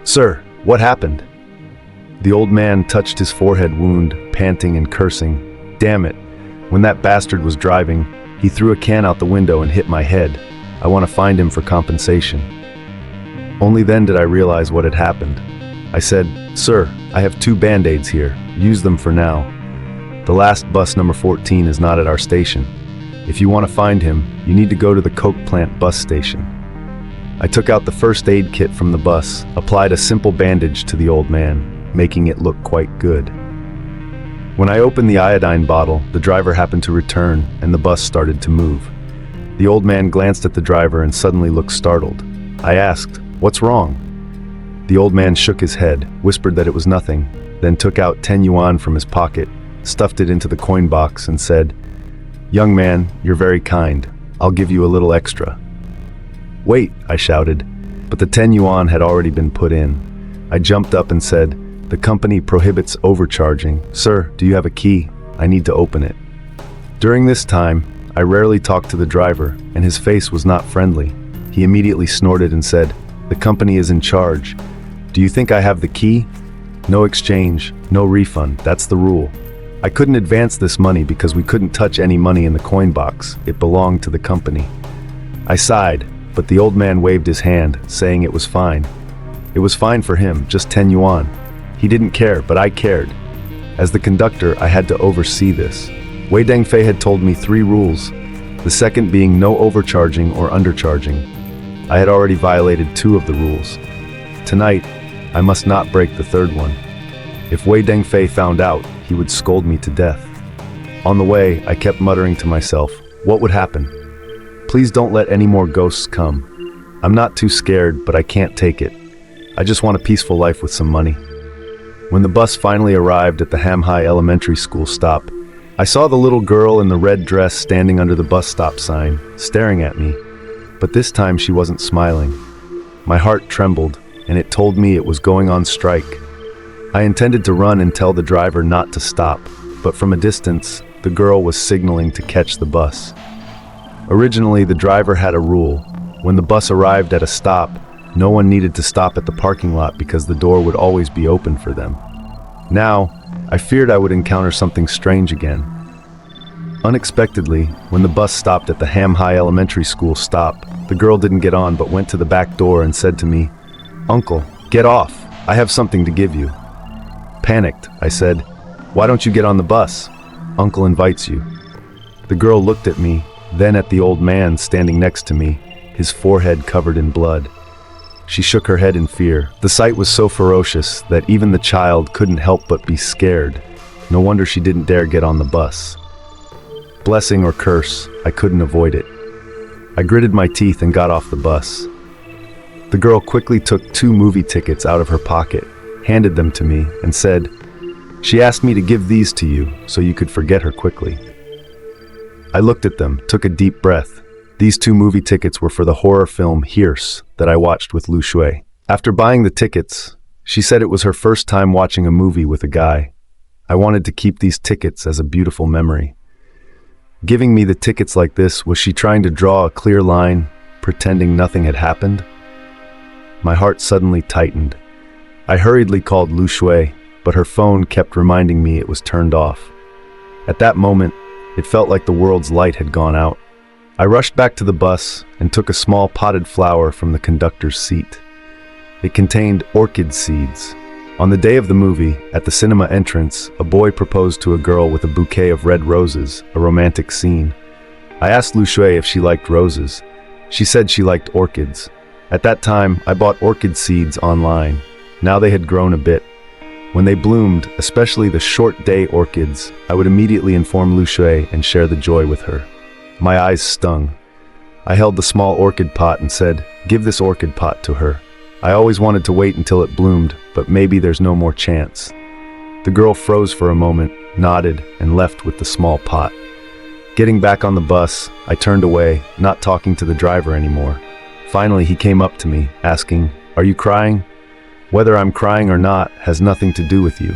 "Sir, what happened?" The old man touched his forehead wound, panting and cursing. "Damn it, when that bastard was driving, he threw a can out the window and hit my head. I want to find him for compensation." Only then did I realize what had happened. I said, "Sir, I have 2 band-aids here. Use them for now. The last bus number 14 is not at our station. If you want to find him, you need to go to the coke plant bus station." I took out the first aid kit from the bus, applied a simple bandage to the old man, making it look quite good. When I opened the iodine bottle, the driver happened to return, and the bus started to move. The old man glanced at the driver and suddenly looked startled. I asked, "What's wrong?" The old man shook his head, whispered that it was nothing, then took out 10 yuan from his pocket, stuffed it into the coin box, and said, "Young man, you're very kind. I'll give you a little extra." "Wait," I shouted, but the 10 yuan had already been put in. I jumped up and said, "The company prohibits overcharging. Sir, do you have a key? I need to open it." During this time, I rarely talked to the driver, and his face was not friendly. He immediately snorted and said, "The company is in charge. Do you think I have the key? No exchange, no refund, that's the rule." I couldn't advance this money because we couldn't touch any money in the coin box. It belonged to the company. I sighed, but the old man waved his hand, saying it was fine. It was fine for him, just 10 yuan. He didn't care, but I cared. As the conductor, I had to oversee this. Wei Dengfei had told me 3 rules, the second being no overcharging or undercharging. I had already violated 2 of the rules. Tonight, I must not break the 3rd one. If Wei Dengfei found out, he would scold me to death. On the way, I kept muttering to myself, what would happen? Please don't let any more ghosts come. I'm not too scared, but I can't take it. I just want a peaceful life with some money. When the bus finally arrived at the Hamhai Elementary School stop, I saw the little girl in the red dress standing under the bus stop sign, staring at me. But this time she wasn't smiling. My heart trembled, and it told me it was going on strike. I intended to run and tell the driver not to stop, but from a distance, the girl was signaling to catch the bus. Originally, the driver had a rule. When the bus arrived at a stop, no one needed to stop at the parking lot because the door would always be open for them. Now, I feared I would encounter something strange again. Unexpectedly, when the bus stopped at the Ham High Elementary School stop, the girl didn't get on but went to the back door and said to me, "Uncle, get off. I have something to give you." Panicked, I said, "Why don't you get on the bus? Uncle invites you." The girl looked at me, then at the old man standing next to me, his forehead covered in blood. She shook her head in fear. The sight was so ferocious that even the child couldn't help but be scared. No wonder she didn't dare get on the bus. Blessing or curse, I couldn't avoid it. I gritted my teeth and got off the bus. The girl quickly took 2 movie tickets out of her pocket, handed them to me, and said, "She asked me to give these to you so you could forget her quickly." I looked at them, took a deep breath. These 2 movie tickets were for the horror film Hearse that I watched with Lu Shui. After buying the tickets, she said it was her first time watching a movie with a guy. I wanted to keep these tickets as a beautiful memory. Giving me the tickets like this, was she trying to draw a clear line, pretending nothing had happened? My heart suddenly tightened. I hurriedly called Lu Shui, but her phone kept reminding me it was turned off. At that moment, it felt like the world's light had gone out. I rushed back to the bus and took a small potted flower from the conductor's seat. It contained orchid seeds. On the day of the movie, at the cinema entrance, a boy proposed to a girl with a bouquet of red roses, a romantic scene. I asked Lu Shui if she liked roses. She said she liked orchids. At that time, I bought orchid seeds online. Now they had grown a bit. When they bloomed, especially the short day orchids, I would immediately inform Lu Shui and share the joy with her. My eyes stung. I held the small orchid pot and said, "Give this orchid pot to her. I always wanted to wait until it bloomed, but maybe there's no more chance." The girl froze for a moment, nodded, and left with the small pot. Getting back on the bus, I turned away, not talking to the driver anymore. Finally, he came up to me, asking, "Are you crying?" "Whether I'm crying or not has nothing to do with you."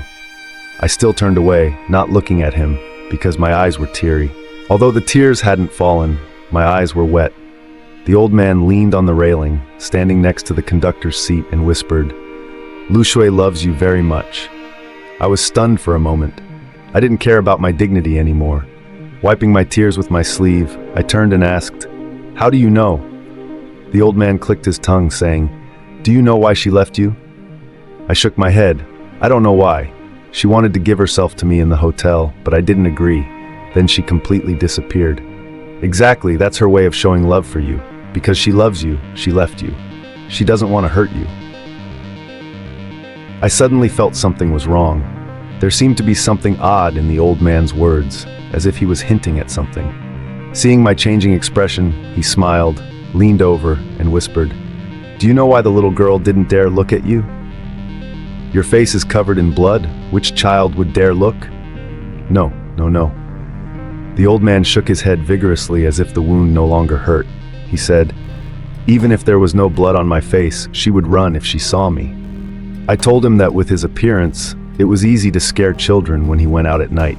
I still turned away, not looking at him, because my eyes were teary. Although the tears hadn't fallen, my eyes were wet. The old man leaned on the railing, standing next to the conductor's seat, and whispered, "Lu Shui loves you very much." I was stunned for a moment. I didn't care about my dignity anymore. Wiping my tears with my sleeve, I turned and asked, "How do you know?" The old man clicked his tongue, saying, "Do you know why she left you?" I shook my head. "I don't know why. She wanted to give herself to me in the hotel, but I didn't agree. Then she completely disappeared." "Exactly, that's her way of showing love for you. Because she loves you, she left you. She doesn't want to hurt you." I suddenly felt something was wrong. There seemed to be something odd in the old man's words, as if he was hinting at something. Seeing my changing expression, he smiled, leaned over, and whispered, "Do you know why the little girl didn't dare look at you? Your face is covered in blood. Which child would dare look?" No. The old man shook his head vigorously as if the wound no longer hurt. He said, "Even if there was no blood on my face, she would run if she saw me." I told him that with his appearance, it was easy to scare children when he went out at night.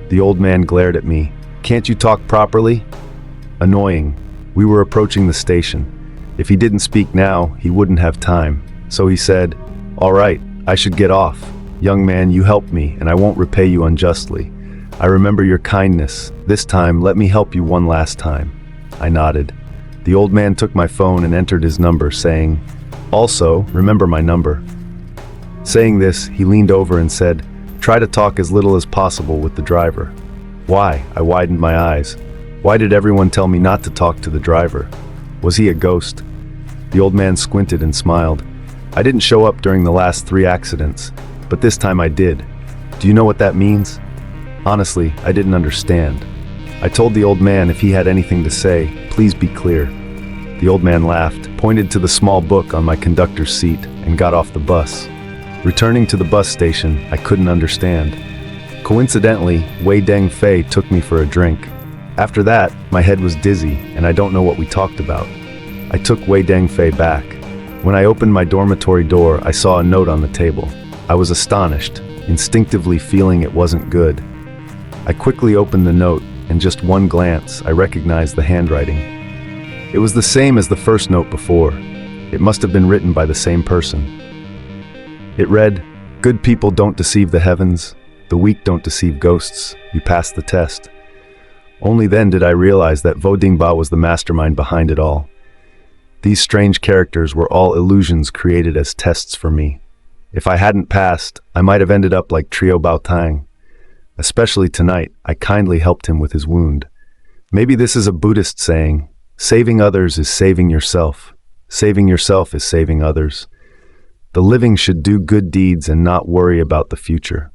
The old man glared at me. "Can't you talk properly?" Annoying. We were approaching the station. If he didn't speak now, he wouldn't have time. So he said, "All right, I should get off. Young man, you helped me, and I won't repay you unjustly. I remember your kindness. This time, let me help you one last time." I nodded. The old man took my phone and entered his number, saying, "Also, remember my number." Saying this, he leaned over and said, "Try to talk as little as possible with the driver." "Why?" I widened my eyes. Why did everyone tell me not to talk to the driver? Was he a ghost? The old man squinted and smiled. "I didn't show up during the last 3 accidents, but this time I did. Do you know what that means?" Honestly, I didn't understand. I told the old man if he had anything to say, please be clear. The old man laughed, pointed to the small book on my conductor's seat, and got off the bus. Returning to the bus station, I couldn't understand. Coincidentally, Wei Deng Fei took me for a drink. After that, my head was dizzy, and I don't know what we talked about. I took Wei Deng Fei back. When I opened my dormitory door, I saw a note on the table. I was astonished, instinctively feeling it wasn't good. I quickly opened the note, and just one glance, I recognized the handwriting. It was the same as the first note before. It must have been written by the same person. It read, "Good people don't deceive the heavens. The weak don't deceive ghosts. You passed the test." Only then did I realize that Vodingba was the mastermind behind it all. These strange characters were all illusions created as tests for me. If I hadn't passed, I might have ended up like Trio Baotang. Especially tonight, I kindly helped him with his wound. Maybe this is a Buddhist saying, saving others is saving yourself. Saving yourself is saving others. The living should do good deeds and not worry about the future.